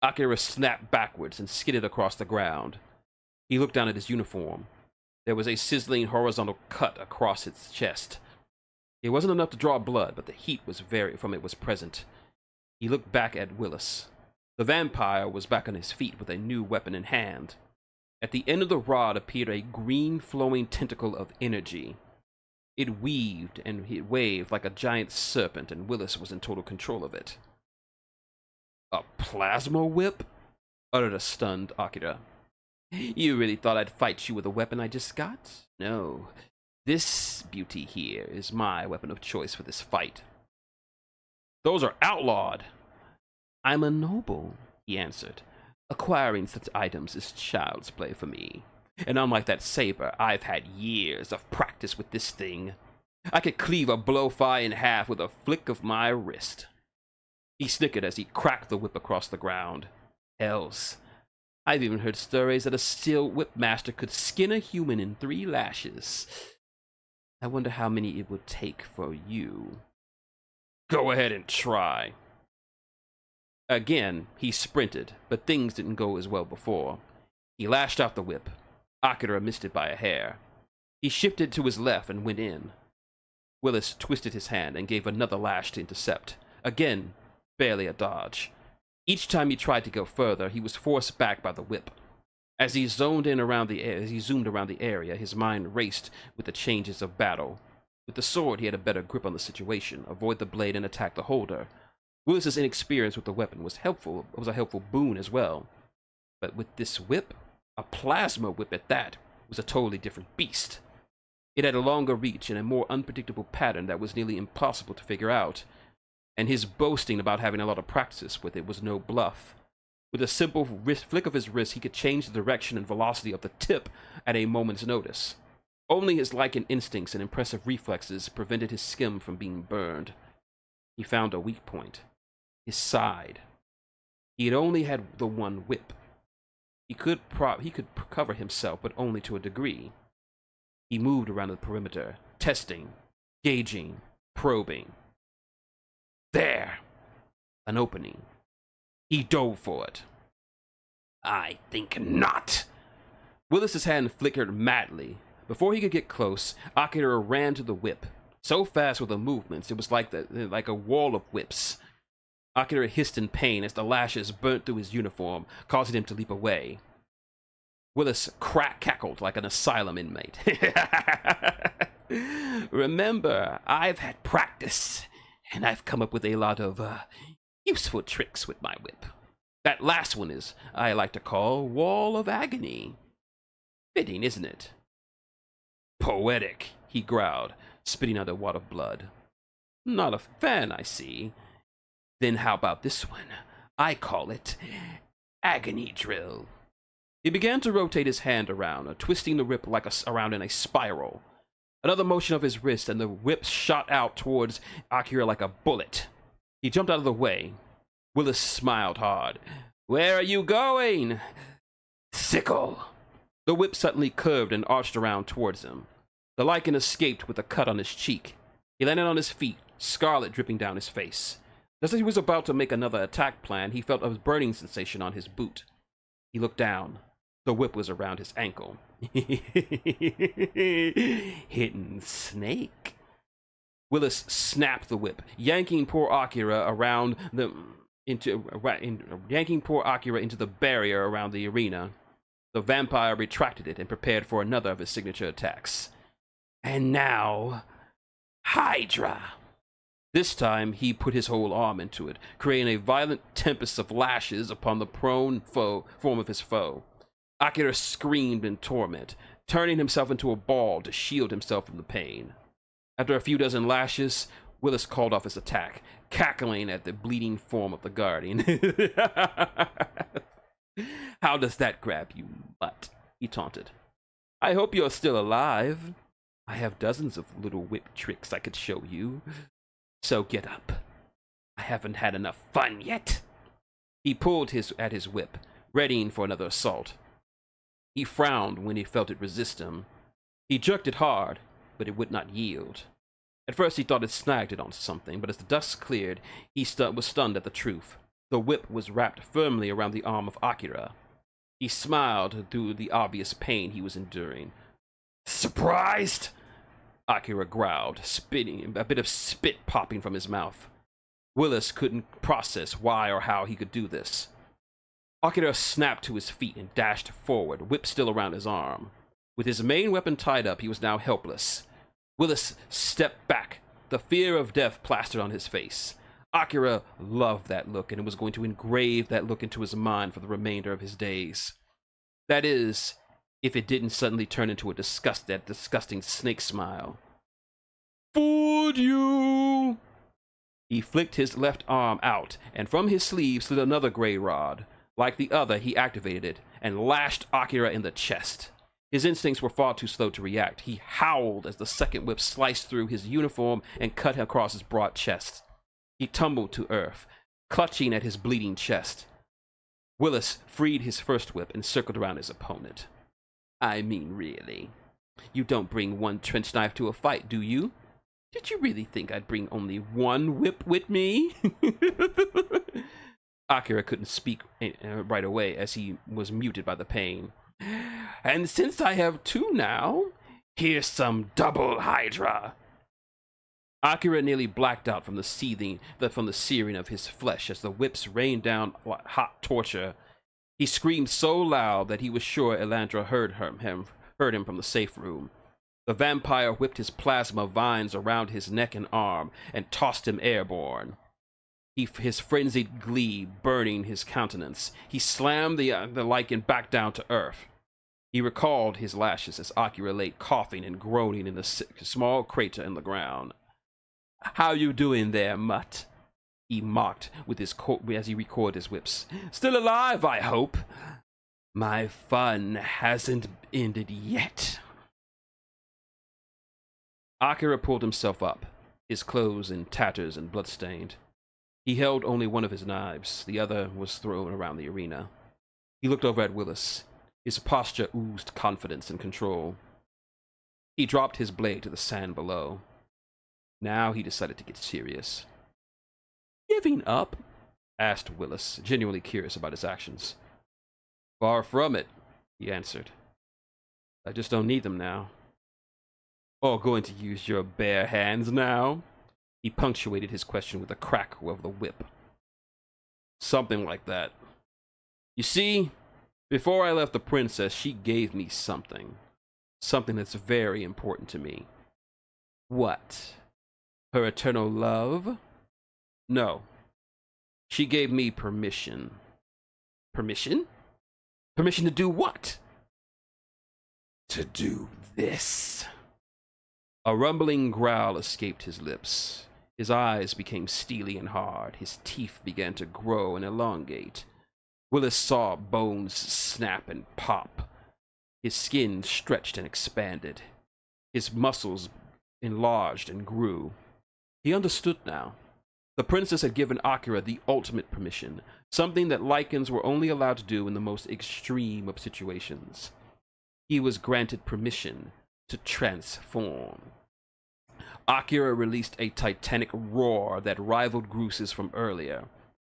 Akira snapped backwards and skidded across the ground. He looked down at his uniform. There was a sizzling horizontal cut across its chest. It wasn't enough to draw blood, but the heat from it was present. He looked back at Willis. The vampire was back on his feet with a new weapon in hand. At the end of the rod appeared a green flowing tentacle of energy. It weaved and it waved like a giant serpent, and Willis was in total control of it. "A plasma whip?" uttered a stunned Akira. "You really thought I'd fight you with a weapon I just got? No. This beauty here is my weapon of choice for this fight." "Those are outlawed." "I'm a noble," he answered. "Acquiring such items is child's play for me. And unlike that saber, I've had years of practice with this thing. I could cleave a blowfly in half with a flick of my wrist." He snickered as he cracked the whip across the ground. "Hells, I've even heard stories that a steel whipmaster could skin a human in 3 lashes. I wonder how many it would take for you." "Go ahead and try." Again, he sprinted, but things didn't go as well before. He lashed out the whip. Akira missed it by a hair. He shifted to his left and went in. Willis twisted his hand and gave another lash to intercept. Again, barely a dodge. Each time he tried to go further, he was forced back by the whip. As he zoomed around the area, his mind raced with the changes of battle. With the sword, he had a better grip on the situation, avoid the blade and attack the holder. Willis's inexperience with the weapon was a helpful boon as well. But with this whip, a plasma whip at that, was a totally different beast. It had a longer reach and a more unpredictable pattern that was nearly impossible to figure out. And his boasting about having a lot of practice with it was no bluff. With a simple flick of his wrist, he could change the direction and velocity of the tip at a moment's notice. Only his lycan instincts and impressive reflexes prevented his skin from being burned. He found a weak point. His side. He had only had the one whip. He could cover himself, but only to a degree. He moved around the perimeter, testing, gauging, probing. There! An opening. He dove for it. I think not! Willis's hand flickered madly. Before he could get close, Akira ran to the whip. So fast were the movements, it was like a wall of whips. Akira hissed in pain as the lashes burnt through his uniform, causing him to leap away. Willis cackled like an asylum inmate. Remember, I've had practice, and I've come up with a lot of useful tricks with my whip. That last one is, I like to call, Wall of Agony. Fitting, isn't it? Poetic, he growled, spitting out a wad of blood. Not a fan, I see. Then how about this one? I call it Agony Drill. He began to rotate his hand around, twisting the whip around in a spiral. Another motion of his wrist, and the whip shot out towards Akira like a bullet. He jumped out of the way. Willis smiled hard. Where are you going? Sickle. The whip suddenly curved and arched around towards him. The lycan escaped with a cut on his cheek. He landed on his feet, scarlet dripping down his face. Just as he was about to make another attack plan, he felt a burning sensation on his boot. He looked down. The whip was around his ankle. Hidden snake. Willis snapped the whip, yanking poor Akira into the barrier around the arena. The vampire retracted it and prepared for another of his signature attacks. And now, Hydra. This time, he put his whole arm into it, creating a violent tempest of lashes upon the prone form of his foe. Akira screamed in torment, turning himself into a ball to shield himself from the pain. After a few dozen lashes, Willis called off his attack, cackling at the bleeding form of the guardian. How does that grab you, mutt? He taunted. I hope you're still alive. I have dozens of little whip tricks I could show you. So get up. I haven't had enough fun yet. He pulled at his whip, readying for another assault. He frowned when he felt it resist him. He jerked it hard, but it would not yield. At first he thought it snagged it onto something, but as the dust cleared, he was stunned at the truth. The whip was wrapped firmly around the arm of Akira. He smiled through the obvious pain he was enduring. Surprised? Akira growled, spitting, a bit of spit popping from his mouth. Willis couldn't process why or how he could do this. Akira snapped to his feet and dashed forward, whip still around his arm. With his main weapon tied up, he was now helpless. Willis stepped back, the fear of death plastered on his face. Akira loved that look and was going to engrave that look into his mind for the remainder of his days. That is, if it didn't suddenly turn into that disgusting snake smile. Fooled you! He flicked his left arm out, and from his sleeve slid another gray rod. Like the other, he activated it, and lashed Akira in the chest. His instincts were far too slow to react. He howled as the second whip sliced through his uniform and cut across his broad chest. He tumbled to earth, clutching at his bleeding chest. Willis freed his first whip and circled around his opponent. I mean, really. You don't bring one trench knife to a fight, do you? Did you really think I'd bring only one whip with me? Akira couldn't speak right away as he was muted by the pain. And since I have two now, here's some double Hydra. Akira nearly blacked out from the searing of his flesh as the whips rained down hot torture. He screamed so loud that he was sure Elandra heard him from the safe room. The vampire whipped his plasma vines around his neck and arm and tossed him airborne. His frenzied glee burning his countenance, he slammed the lichen back down to earth. He recalled his lashes as Akira lay coughing and groaning in the small crater in the ground. "How you doing there, mutt?" he mocked as he recoiled his whips. "Still alive, I hope. My fun hasn't ended yet." Akira pulled himself up, his clothes in tatters and bloodstained. He held only one of his knives. The other was thrown around the arena. He looked over at Willis. His posture oozed confidence and control. He dropped his blade to the sand below. Now he decided to get serious. "Giving up?" asked Willis, genuinely curious about his actions. "Far from it," he answered. "I just don't need them now." "Or going to use your bare hands now?" He punctuated his question with a crack of the whip. "Something like that. You see, before I left the princess, she gave me something. Something that's very important to me." "What? Her eternal love?" "No. She gave me permission." "Permission? Permission to do what?" "To do this." A rumbling growl escaped his lips. His eyes became steely and hard. His teeth began to grow and elongate. Willis saw bones snap and pop. His skin stretched and expanded. His muscles enlarged and grew. He understood now. The princess had given Akira the ultimate permission, something that lichens were only allowed to do in the most extreme of situations. He was granted permission to transform. Akira released a titanic roar that rivaled Groos's from earlier.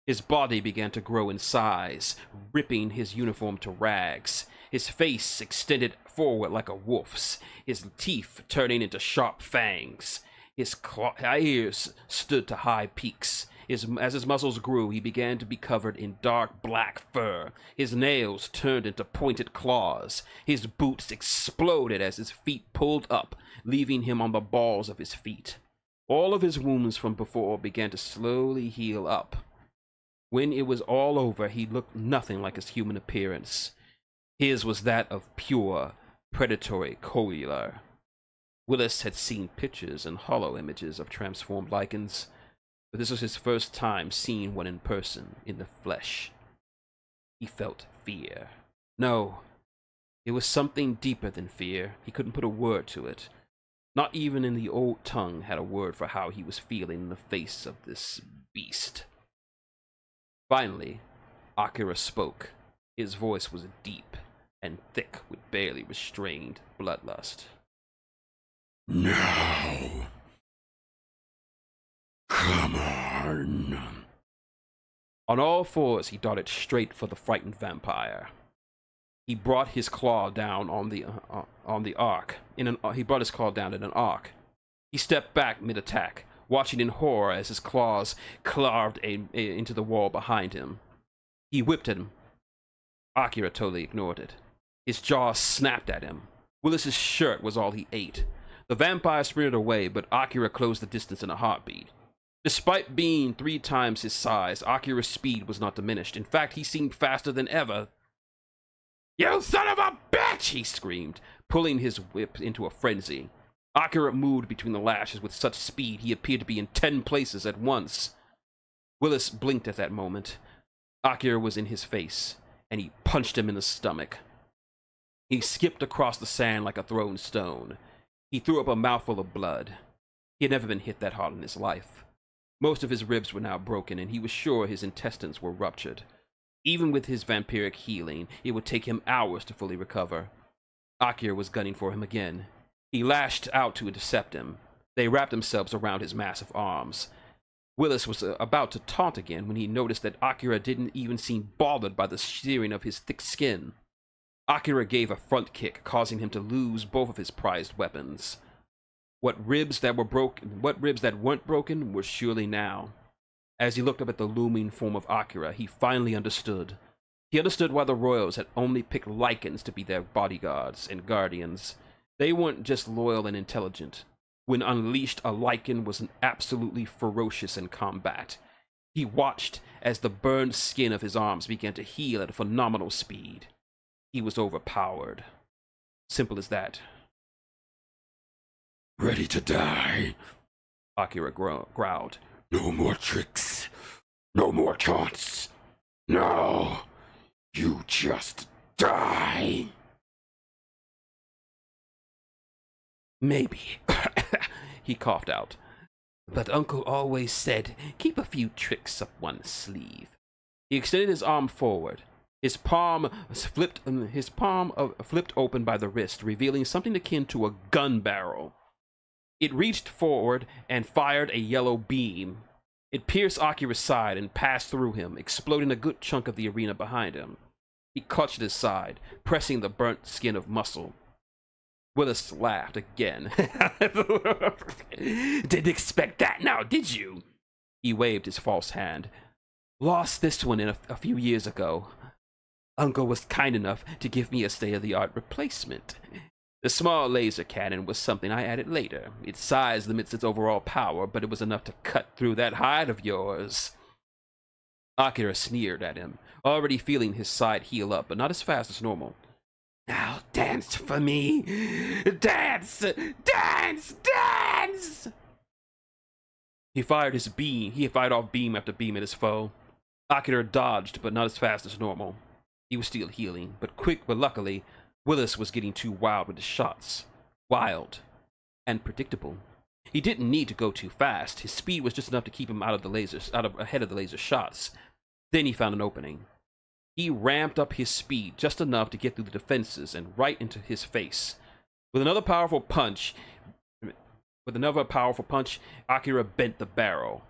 His body began to grow in size, ripping his uniform to rags. His face extended forward like a wolf's, his teeth turning into sharp fangs. His ears stood to high peaks. As his muscles grew, he began to be covered in dark black fur. His nails turned into pointed claws. His boots exploded as his feet pulled up, leaving him on the balls of his feet. All of his wounds from before began to slowly heal up. When it was all over, he looked nothing like his human appearance. His was that of pure, predatory choler. Willis had seen pictures and hollow images of transformed lichens, but this was his first time seeing one in person, in the flesh. He felt fear. No, it was something deeper than fear. He couldn't put a word to it. Not even in the old tongue had a word for how he was feeling in the face of this beast. Finally, Akira spoke. His voice was deep and thick with barely restrained bloodlust. "Now, come on." On all fours, he darted straight for the frightened vampire. He brought his claw down on the arc. He brought his claw down in an arc. He stepped back mid-attack, watching in horror as his claws carved into the wall behind him. He whipped at him. Akira totally ignored it. His jaw snapped at him. Willis's shirt was all he ate. The vampire sprinted away, but Akira closed the distance in a heartbeat. Despite being 3 times his size, Akira's speed was not diminished. In fact, he seemed faster than ever. "You son of a bitch!" he screamed, pulling his whip into a frenzy. Akira moved between the lashes with such speed he appeared to be in 10 places at once. Willis blinked at that moment. Akira was in his face, and he punched him in the stomach. He skipped across the sand like a thrown stone. He threw up a mouthful of blood. He had never been hit that hard in his life. Most of his ribs were now broken, and he was sure his intestines were ruptured. Even with his vampiric healing, it would take him hours to fully recover. Akira was gunning for him again. He lashed out to intercept him. They wrapped themselves around his massive arms. Willis was about to taunt again when he noticed that Akira didn't even seem bothered by the searing of his thick skin. Akira gave a front kick, causing him to lose both of his prized weapons. What ribs that weren't broken were surely now. As he looked up at the looming form of Akira, he finally understood. He understood why the royals had only picked lichens to be their bodyguards and guardians. They weren't just loyal and intelligent. When unleashed, a Lycan was absolutely ferocious in combat. He watched as the burned skin of his arms began to heal at a phenomenal speed. He was overpowered. Simple as that. Ready to die? Akira growled. No more tricks. No more taunts. Now, you just die. Maybe. He coughed out. But Uncle always said, keep a few tricks up one's sleeve. He extended his arm forward. His palm flipped open by the wrist, revealing something akin to a gun barrel. It reached forward and fired a yellow beam. It pierced Akira's side and passed through him, exploding a good chunk of the arena behind him. He clutched at his side, pressing the burnt skin of muscle. Willis laughed again. Didn't expect that now, did you? He waved his false hand. Lost this one a few years ago. Uncle was kind enough to give me a state-of-the-art replacement. The small laser cannon was something I added later. Its size limits its overall power, but it was enough to cut through that hide of yours. Akira sneered at him, already feeling his side heal up, but not as fast as normal. Now dance for me! Dance! Dance! Dance! He fired off beam after beam at his foe. Akira dodged, but not as fast as normal. He was still healing, but luckily, Willis was getting too wild with his shots. Wild. And predictable. He didn't need to go too fast. His speed was just enough to keep him ahead of the laser shots. Then he found an opening. He ramped up his speed just enough to get through the defenses and right into his face. With another powerful punch, Akira bent the barrel.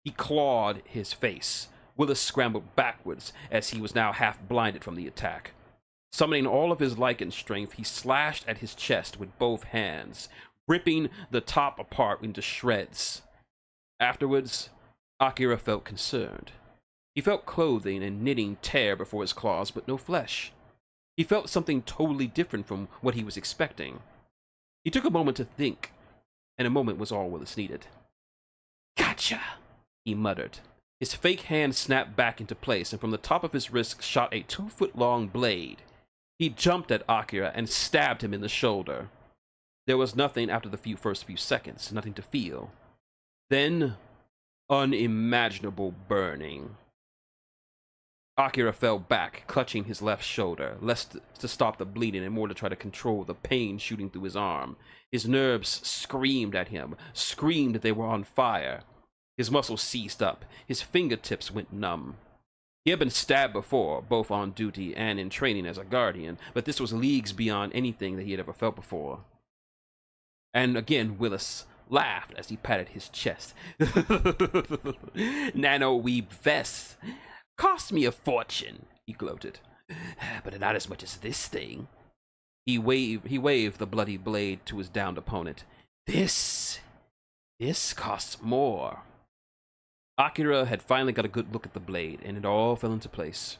He clawed his face. Willis scrambled backwards as he was now half blinded from the attack. Summoning all of his Lycan strength, he slashed at his chest with both hands, ripping the top apart into shreds. Afterwards, Akira felt concerned. He felt clothing and knitting tear before his claws, but no flesh. He felt something totally different from what he was expecting. He took a moment to think, and a moment was all Willis needed. Gotcha, he muttered. His fake hand snapped back into place, and from the top of his wrist shot a 2-foot-long blade. He jumped at Akira and stabbed him in the shoulder. There was nothing after the first few seconds, nothing to feel. Then, unimaginable burning. Akira fell back, clutching his left shoulder, less to stop the bleeding and more to try to control the pain shooting through his arm. His nerves screamed at him, screamed that they were on fire. His muscles seized up. His fingertips went numb. He had been stabbed before, both on duty and in training as a guardian, but this was leagues beyond anything that he had ever felt before. And again, Willis laughed as he patted his chest. Nano-weave vests. Cost me a fortune, he gloated. But not as much as this thing. He waved the bloody blade to his downed opponent. This costs more. Akira had finally got a good look at the blade, and it all fell into place.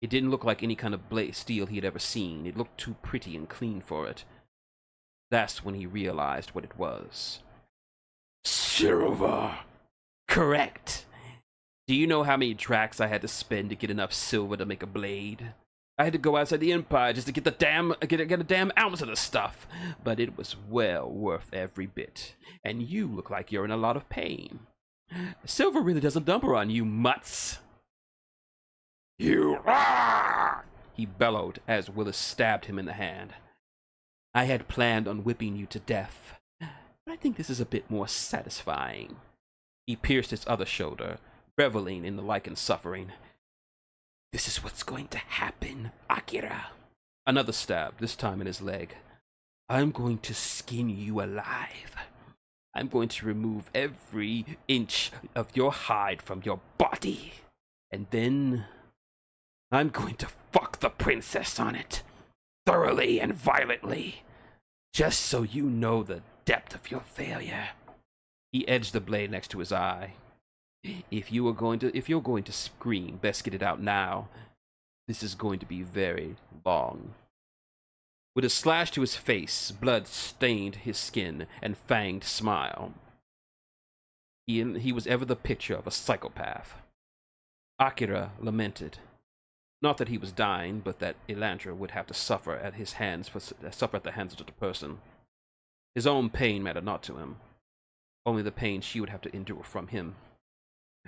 It didn't look like any kind of steel he had ever seen. It looked too pretty and clean for it. That's when he realized what it was. Silver. Correct. Do you know how many tracks I had to spend to get enough silver to make a blade? I had to go outside the Empire just to get a damn ounce of the stuff. But it was well worth every bit. And you look like you're in a lot of pain. Silver really does a number on you, mutts. You are! He bellowed as Willis stabbed him in the hand. I had planned on whipping you to death, but I think this is a bit more satisfying. He pierced his other shoulder, reveling in the Lycan's suffering. This is what's going to happen, Akira. Another stab, this time in his leg. I'm going to skin you alive. I'm going to remove every inch of your hide from your body. And then I'm going to fuck the princess on it. Thoroughly and violently. Just so you know the depth of your failure. He edged the blade next to his eye. If you're going to scream, best get it out now. This is going to be very long. With a slash to his face, blood stained his skin and fanged smile. He was ever the picture of a psychopath. Akira lamented. Not that he was dying, but that Elandra would have to suffer at the hands of such a person. His own pain mattered not to him, only the pain she would have to endure from him.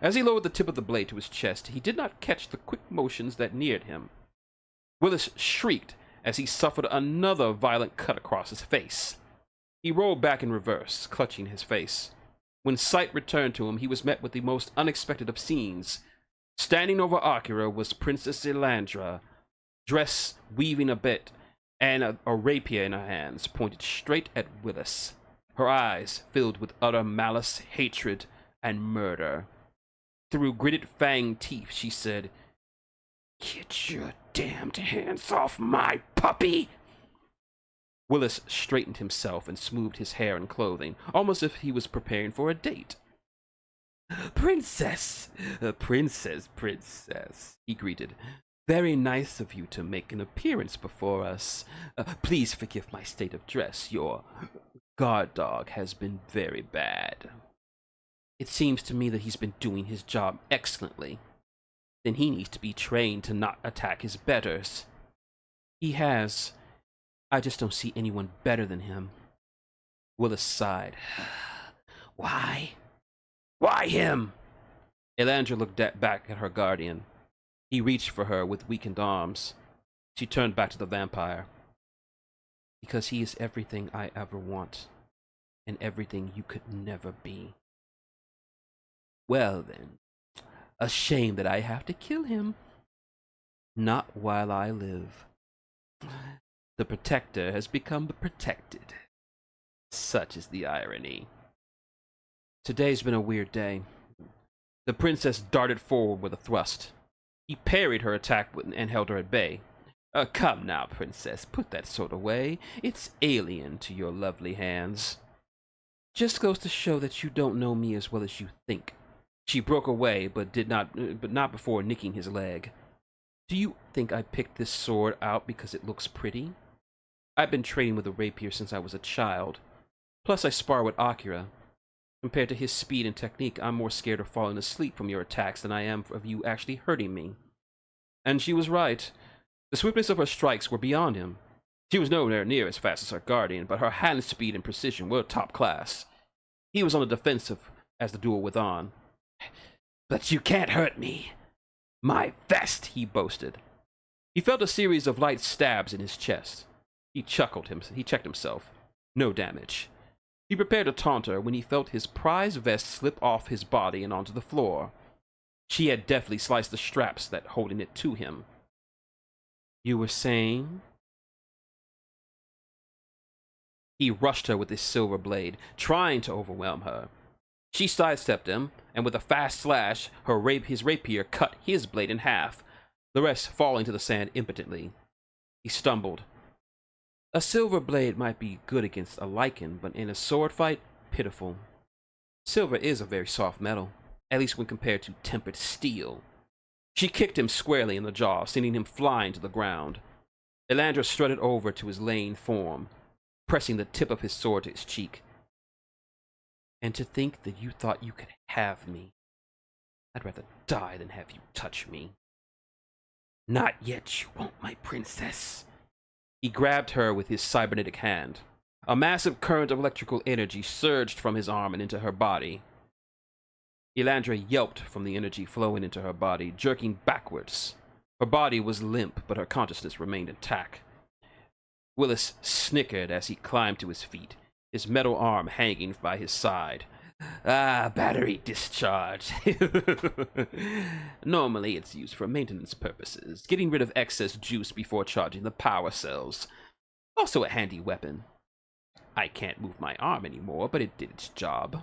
As he lowered the tip of the blade to his chest, he did not catch the quick motions that neared him. Willis shrieked as he suffered another violent cut across his face. He rolled back in reverse, clutching his face. When sight returned to him, he was met with the most unexpected of scenes. Standing over Akira was Princess Elandra, dress weaving a bit, and a rapier in her hands, pointed straight at Willis. Her eyes filled with utter malice, hatred, and murder. Through gritted fanged teeth, she said, "Get your damned hands off my puppy!" Willis straightened himself and smoothed his hair and clothing, almost as if he was preparing for a date. "Princess, princess," he greeted. "Very nice of you to make an appearance before us. Please forgive my state of dress. Your guard dog has been very bad. It seems to me that he's been doing his job excellently. Then he needs to be trained to not attack his betters. He has. I just don't see anyone better than him." Willis sighed. "Why? Why him?" Elandra looked back at her guardian. He reached for her with weakened arms. She turned back to the vampire. "Because he is everything I ever want, and everything you could never be." "Well then, a shame that I have to kill him. Not while I live. The protector has become the protected. Such is the irony. Today's been a weird day." The princess darted forward with a thrust. He parried her attack and held her at bay. Come now, princess, put that sword away. It's alien to your lovely hands." "Just goes to show that you don't know me as well as you think." She broke away, but not before nicking his leg. "Do you think I picked this sword out because it looks pretty? I've been training with a rapier since I was a child. Plus, I spar with Akira. Compared to his speed and technique, I'm more scared of falling asleep from your attacks than I am of you actually hurting me." And she was right. The swiftness of her strikes were beyond him. She was nowhere near as fast as her guardian, but her hand speed and precision were top class. He was on the defensive as the duel went on. "But you can't hurt me. My vest," he boasted. He felt a series of light stabs in his chest. He checked himself. No damage. He prepared to taunt her when he felt his prize vest slip off his body and onto the floor. She had deftly sliced the straps that holding it to him. "You were saying?" He rushed her with his silver blade, trying to overwhelm her. She sidestepped him, and with a fast slash, his rapier cut his blade in half, the rest falling to the sand impotently. He stumbled. A silver blade might be good against a lichen, but in a sword fight, pitiful. Silver is a very soft metal, at least when compared to tempered steel. She kicked him squarely in the jaw, sending him flying to the ground. Elandra strutted over to his laying form, pressing the tip of his sword to his cheek. "And to think that you thought you could have me. I'd rather die than have you touch me." "Not yet, you won't, my princess." He grabbed her with his cybernetic hand. A massive current of electrical energy surged from his arm and into her body. Elandra yelped from the energy flowing into her body, jerking backwards. Her body was limp, but her consciousness remained intact. Willis snickered as he climbed to his feet, his metal arm hanging by his side. Battery discharge. Normally it's used for maintenance purposes, getting rid of excess juice before charging the power cells. Also a handy weapon. I can't move my arm anymore, but it did its job.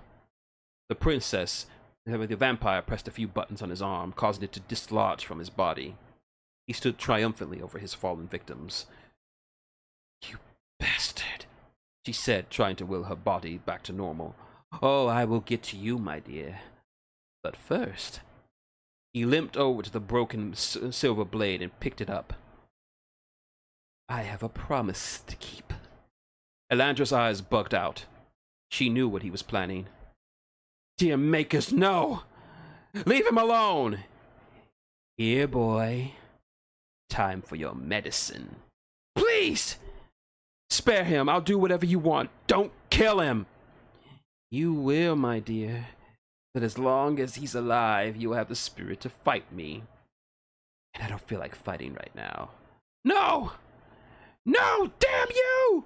The vampire pressed a few buttons on his arm, causing it to dislodge from his body. He stood triumphantly over his fallen victims. "You bastard," she said, trying to will her body back to normal. "Oh, I will get to you, my dear. But first..." He limped over to the broken silver blade and picked it up. I have a promise to keep. Elandra's eyes bugged out. She knew what he was planning. Dear Makers, no! Leave him alone! Here, boy. Time for your medicine. Please! Spare him. I'll do whatever you want. Don't kill him! You will, my dear. But as long as he's alive, you will have the spirit to fight me. And I don't feel like fighting right now. No! No! Damn you!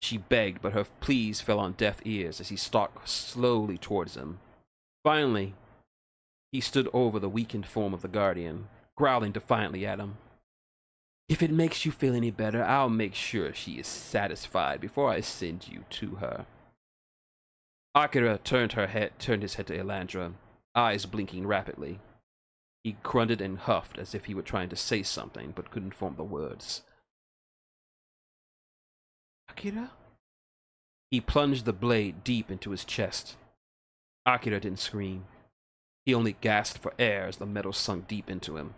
She begged, but her pleas fell on deaf ears as he stalked slowly towards him. Finally, he stood over the weakened form of the Guardian, growling defiantly at him. If it makes you feel any better, I'll make sure she is satisfied before I send you to her. Akira turned his head to Elandra, eyes blinking rapidly. He grunted and huffed as if he were trying to say something, but couldn't form the words. Akira? He plunged the blade deep into his chest. Akira didn't scream. He only gasped for air as the metal sunk deep into him.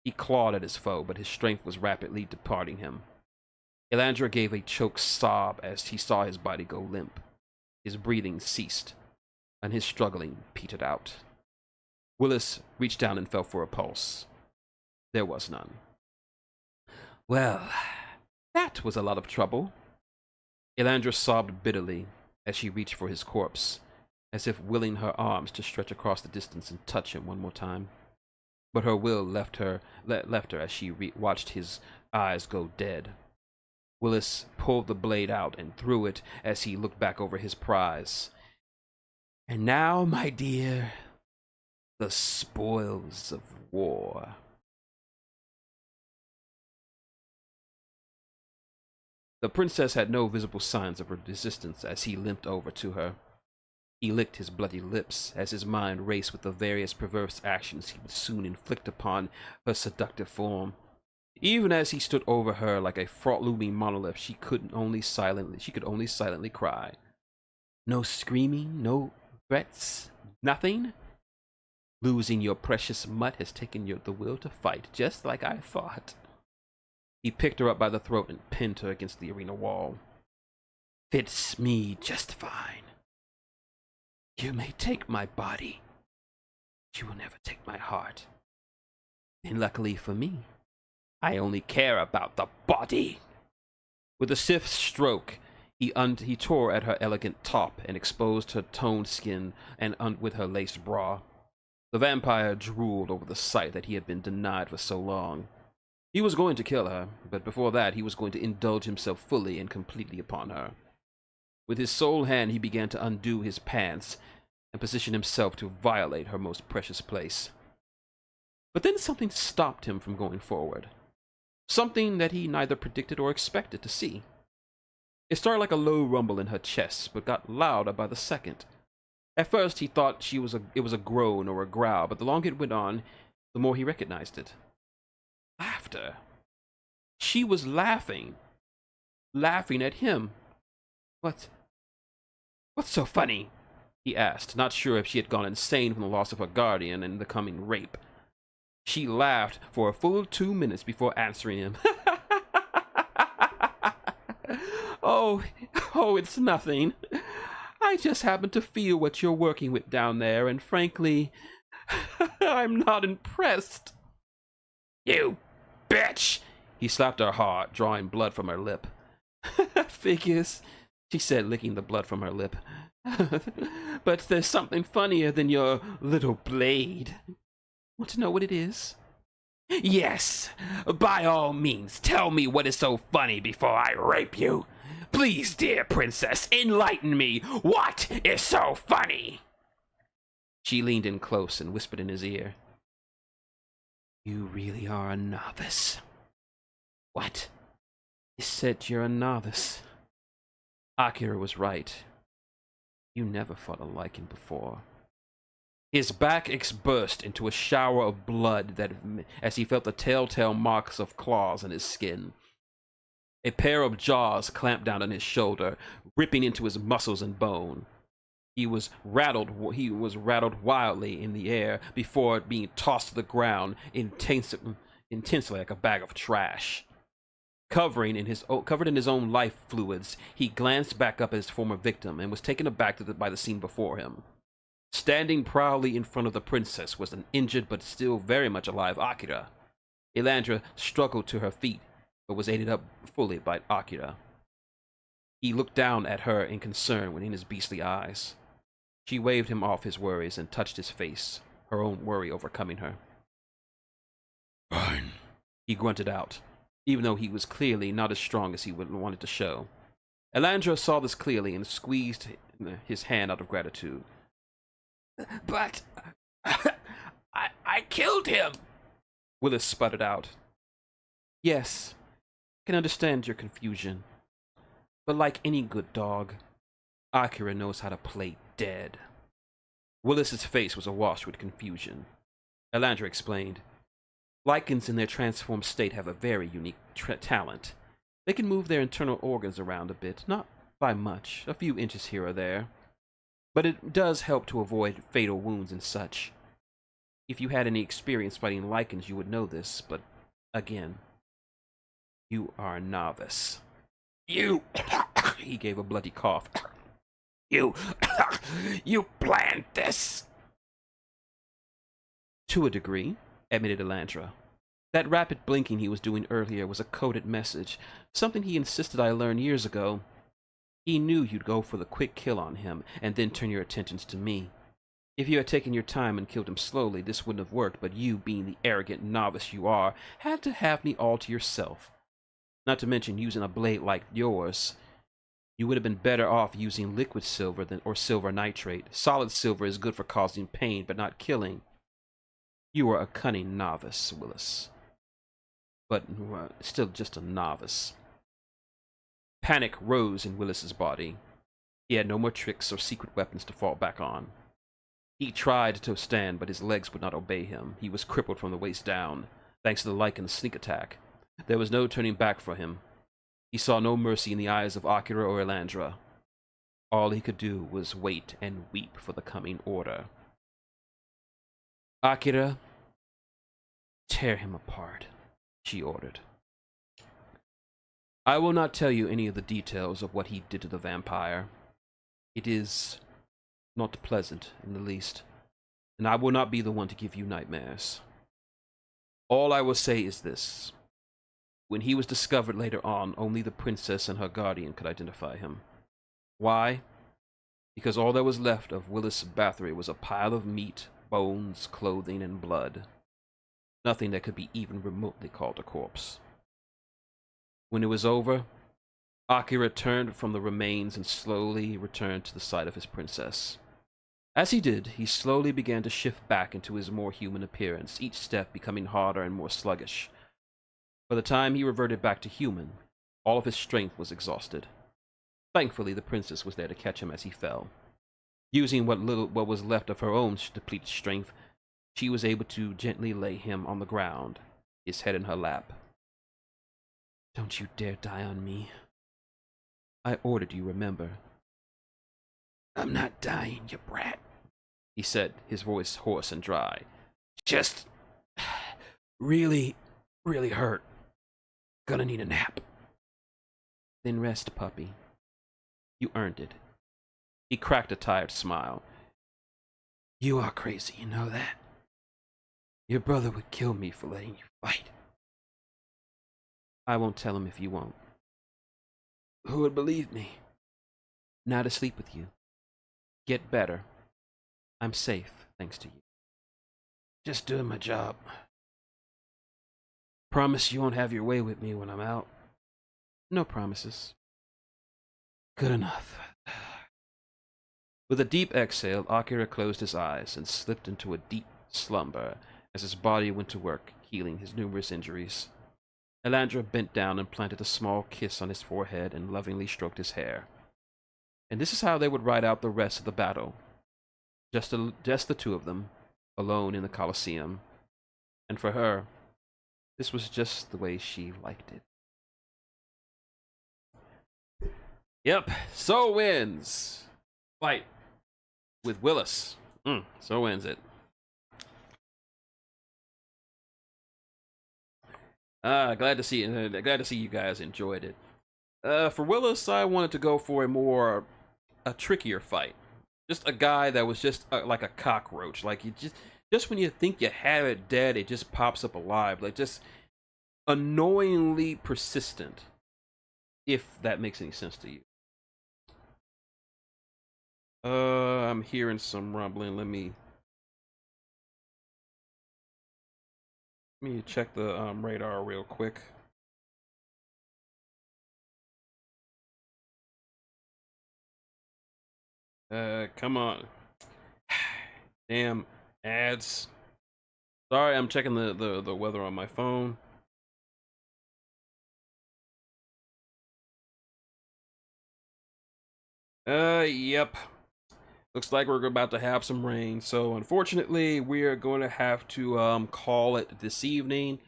He clawed at his foe, but his strength was rapidly departing him. Elandra gave a choked sob as he saw his body go limp. His breathing ceased, and his struggling petered out. Willis reached down and felt for a pulse. There was none. Well, that was a lot of trouble. Elandra sobbed bitterly as she reached for his corpse, as if willing her arms to stretch across the distance and touch him one more time. But her will left her as she watched his eyes go dead. Willis pulled the blade out and threw it as he looked back over his prize. And now, my dear, the spoils of war. The princess had no visible signs of resistance as he limped over to her. He licked his bloody lips as his mind raced with the various perverse actions he would soon inflict upon her seductive form. Even as he stood over her like a front-looming monolith, she could only silently cry. No screaming, no threats, nothing? Losing your precious mutt has taken the will to fight, just like I thought. He picked her up by the throat and pinned her against the arena wall. Fits me just fine. You may take my body, but you will never take my heart. And luckily for me, I only care about the body. With a swift stroke, he tore at her elegant top and exposed her toned skin with her laced bra. The vampire drooled over the sight that he had been denied for so long. He was going to kill her, but before that he was going to indulge himself fully and completely upon her. With his sole hand he began to undo his pants and position himself to violate her most precious place. But then something stopped him from going forward. Something that he neither predicted or expected to see. It started like a low rumble in her chest, but got louder by the second. At first he thought it was a groan or a growl, but the longer it went on, the more he recognized it. Laughter. She was laughing. Laughing at him. What's so funny? He asked, not sure if she had gone insane from the loss of her guardian and the coming rape. She laughed for a full 2 minutes before answering him. Oh, it's nothing. I just happen to feel what you're working with down there, and frankly, I'm not impressed. You bitch! He slapped her hard, drawing blood from her lip. Figures, she said, licking the blood from her lip. But there's something funnier than your little blade. Want to know what it is? Yes, by all means, tell me what is so funny before I rape you. Please, dear princess, enlighten me. What is so funny? She leaned in close and whispered in his ear. You really are a novice. What? You said you're a novice. Akira was right. You never fought a lichen before. His back burst into a shower of blood as he felt the telltale marks of claws in his skin. A pair of jaws clamped down on his shoulder, ripping into his muscles and bone. He was rattled wildly in the air before being tossed to the ground intensely like a bag of trash. Covered in his own life fluids, he glanced back up at his former victim and was taken aback by the scene before him. Standing proudly in front of the princess was an injured but still very much alive Akira. Elandra struggled to her feet, but was aided up fully by Akira. He looked down at her in concern in his beastly eyes. She waved him off his worries and touched his face, her own worry overcoming her. Fine, he grunted out, even though he was clearly not as strong as he wanted to show. Elandra saw this clearly and squeezed his hand out of gratitude. But I killed him, Willis sputtered out. Yes, I can understand your confusion. But like any good dog, Akira knows how to play dead. Willis's face was awash with confusion. Elandra explained. Lycans in their transformed state have a very unique talent. They can move their internal organs around a bit, not by much, a few inches here or there. But it does help to avoid fatal wounds and such. If you had any experience fighting Lycans, you would know this, but again, you are a novice. You, he gave a bloody cough. You planned this. To a degree, admitted Elandra. That rapid blinking he was doing earlier was a coded message, something he insisted I learned years ago. He knew you'd go for the quick kill on him, and then turn your attentions to me. If you had taken your time and killed him slowly, this wouldn't have worked, but you, being the arrogant novice you are, had to have me all to yourself. Not to mention using a blade like yours. You would have been better off using liquid silver or silver nitrate. Solid silver is good for causing pain, but not killing. You are a cunning novice, Willis. But still just a novice. Panic rose in Willis's body. He had no more tricks or secret weapons to fall back on. He tried to stand, but his legs would not obey him. He was crippled from the waist down, thanks to the Lycan's sneak attack. There was no turning back for him. He saw no mercy in the eyes of Akira or Elandra. All he could do was wait and weep for the coming order. Akira, tear him apart, she ordered. I will not tell you any of the details of what he did to the vampire. It is not pleasant in the least, and I will not be the one to give you nightmares. All I will say is this. When he was discovered later on, only the princess and her guardian could identify him. Why? Because all that was left of Willis Bathory was a pile of meat, bones, clothing, and blood. Nothing that could be even remotely called a corpse. When it was over, Akira turned from the remains and slowly returned to the side of his princess. As he did, he slowly began to shift back into his more human appearance, each step becoming harder and more sluggish. By the time he reverted back to human, all of his strength was exhausted. Thankfully, the princess was there to catch him as he fell. Using what was left of her own depleted strength, she was able to gently lay him on the ground, his head in her lap. Don't you dare die on me. I ordered you, remember. I'm not dying, you brat, he said, his voice hoarse and dry. Just really hurt. Gonna need a nap. Then rest, puppy. You earned it. He cracked a tired smile. You are crazy, you know that? Your brother would kill me for letting you fight. I won't tell him if you won't. Who would believe me? Now to sleep with you. Get better. I'm safe, thanks to you. Just doing my job. Promise you won't have your way with me when I'm out? No promises. Good enough. With a deep exhale, Akira closed his eyes and slipped into a deep slumber as his body went to work, healing his numerous injuries. Elandra bent down and planted a small kiss on his forehead and lovingly stroked his hair. And this is how they would ride out the rest of the battle. Just the two of them, alone in the Colosseum. And for her, this was just the way she liked it. Yep, so wins. Fight with Willis. So wins it. Glad to see it. Glad to see you guys enjoyed it. For Willis, I wanted to go for a trickier fight. Just a guy that was just like a cockroach. Like, you just when you think you have it dead, it just pops up alive. Like, just annoyingly persistent. If that makes any sense to you. I'm hearing some rumbling. Let me check the radar real quick. Come on. Damn ads. Sorry, I'm checking the weather on my phone. Yep. Looks like we're about to have some rain. So unfortunately, we are going to have to call it this evening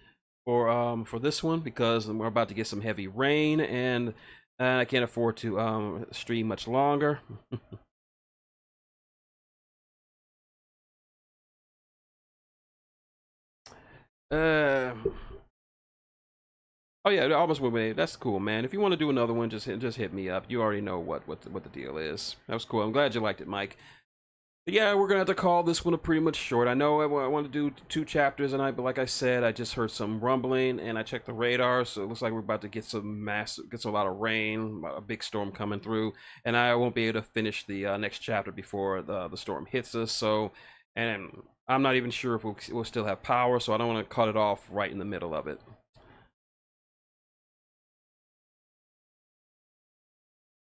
for this one, because we're about to get some heavy rain, and I can't afford to stream much longer. Oh yeah, almost went. That's cool, man. If you want to do another one, just hit me up. You already know what the deal is. That was cool. I'm glad you liked it, Mike. But yeah, we're gonna have to call this one a pretty much short. I know I want to do 2 chapters tonight, but like I said, I just heard some rumbling and I checked the radar, so it looks like we're about to get a lot of rain, a big storm coming through, and I won't be able to finish the next chapter before the storm hits us. So, and I'm not even sure if we'll still have power, so I don't want to cut it off right in the middle of it.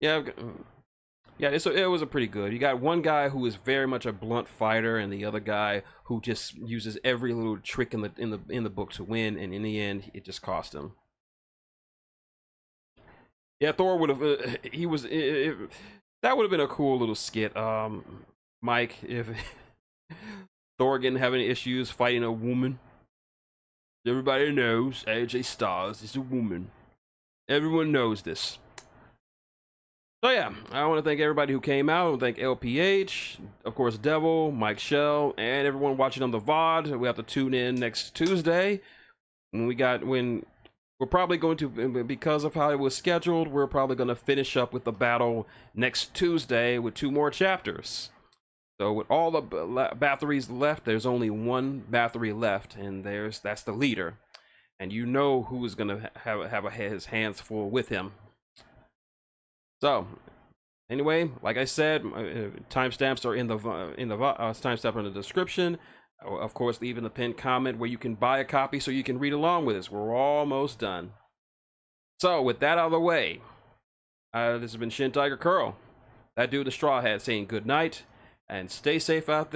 Yeah, yeah, it was a pretty good. You got one guy who is very much a blunt fighter, and the other guy who just uses every little trick in the book to win, and in the end, it just cost him. Yeah, Thor would have. That would have been a cool little skit, Mike. If Thor didn't have any issues fighting a woman, everybody knows AJ Styles is a woman. Everyone knows this. So yeah, I want to thank everybody who came out. I want to thank LPH, of course, Devil, Mike Shell, and everyone watching on the VOD. We have to tune in next Tuesday when we're probably going to, because of how it was scheduled, we're probably going to finish up with the battle next Tuesday with 2 more chapters. So with all the batteries left, there's only 1 battery left, and that's the leader, and you know who is going to have his hands full with him. So, anyway, like I said, timestamps are in the timestamp in the description. Of course, leave in the pinned comment where you can buy a copy so you can read along with us. We're almost done. So, with that out of the way, this has been Shintigercurl, that dude in the straw hat, saying good night and stay safe out there.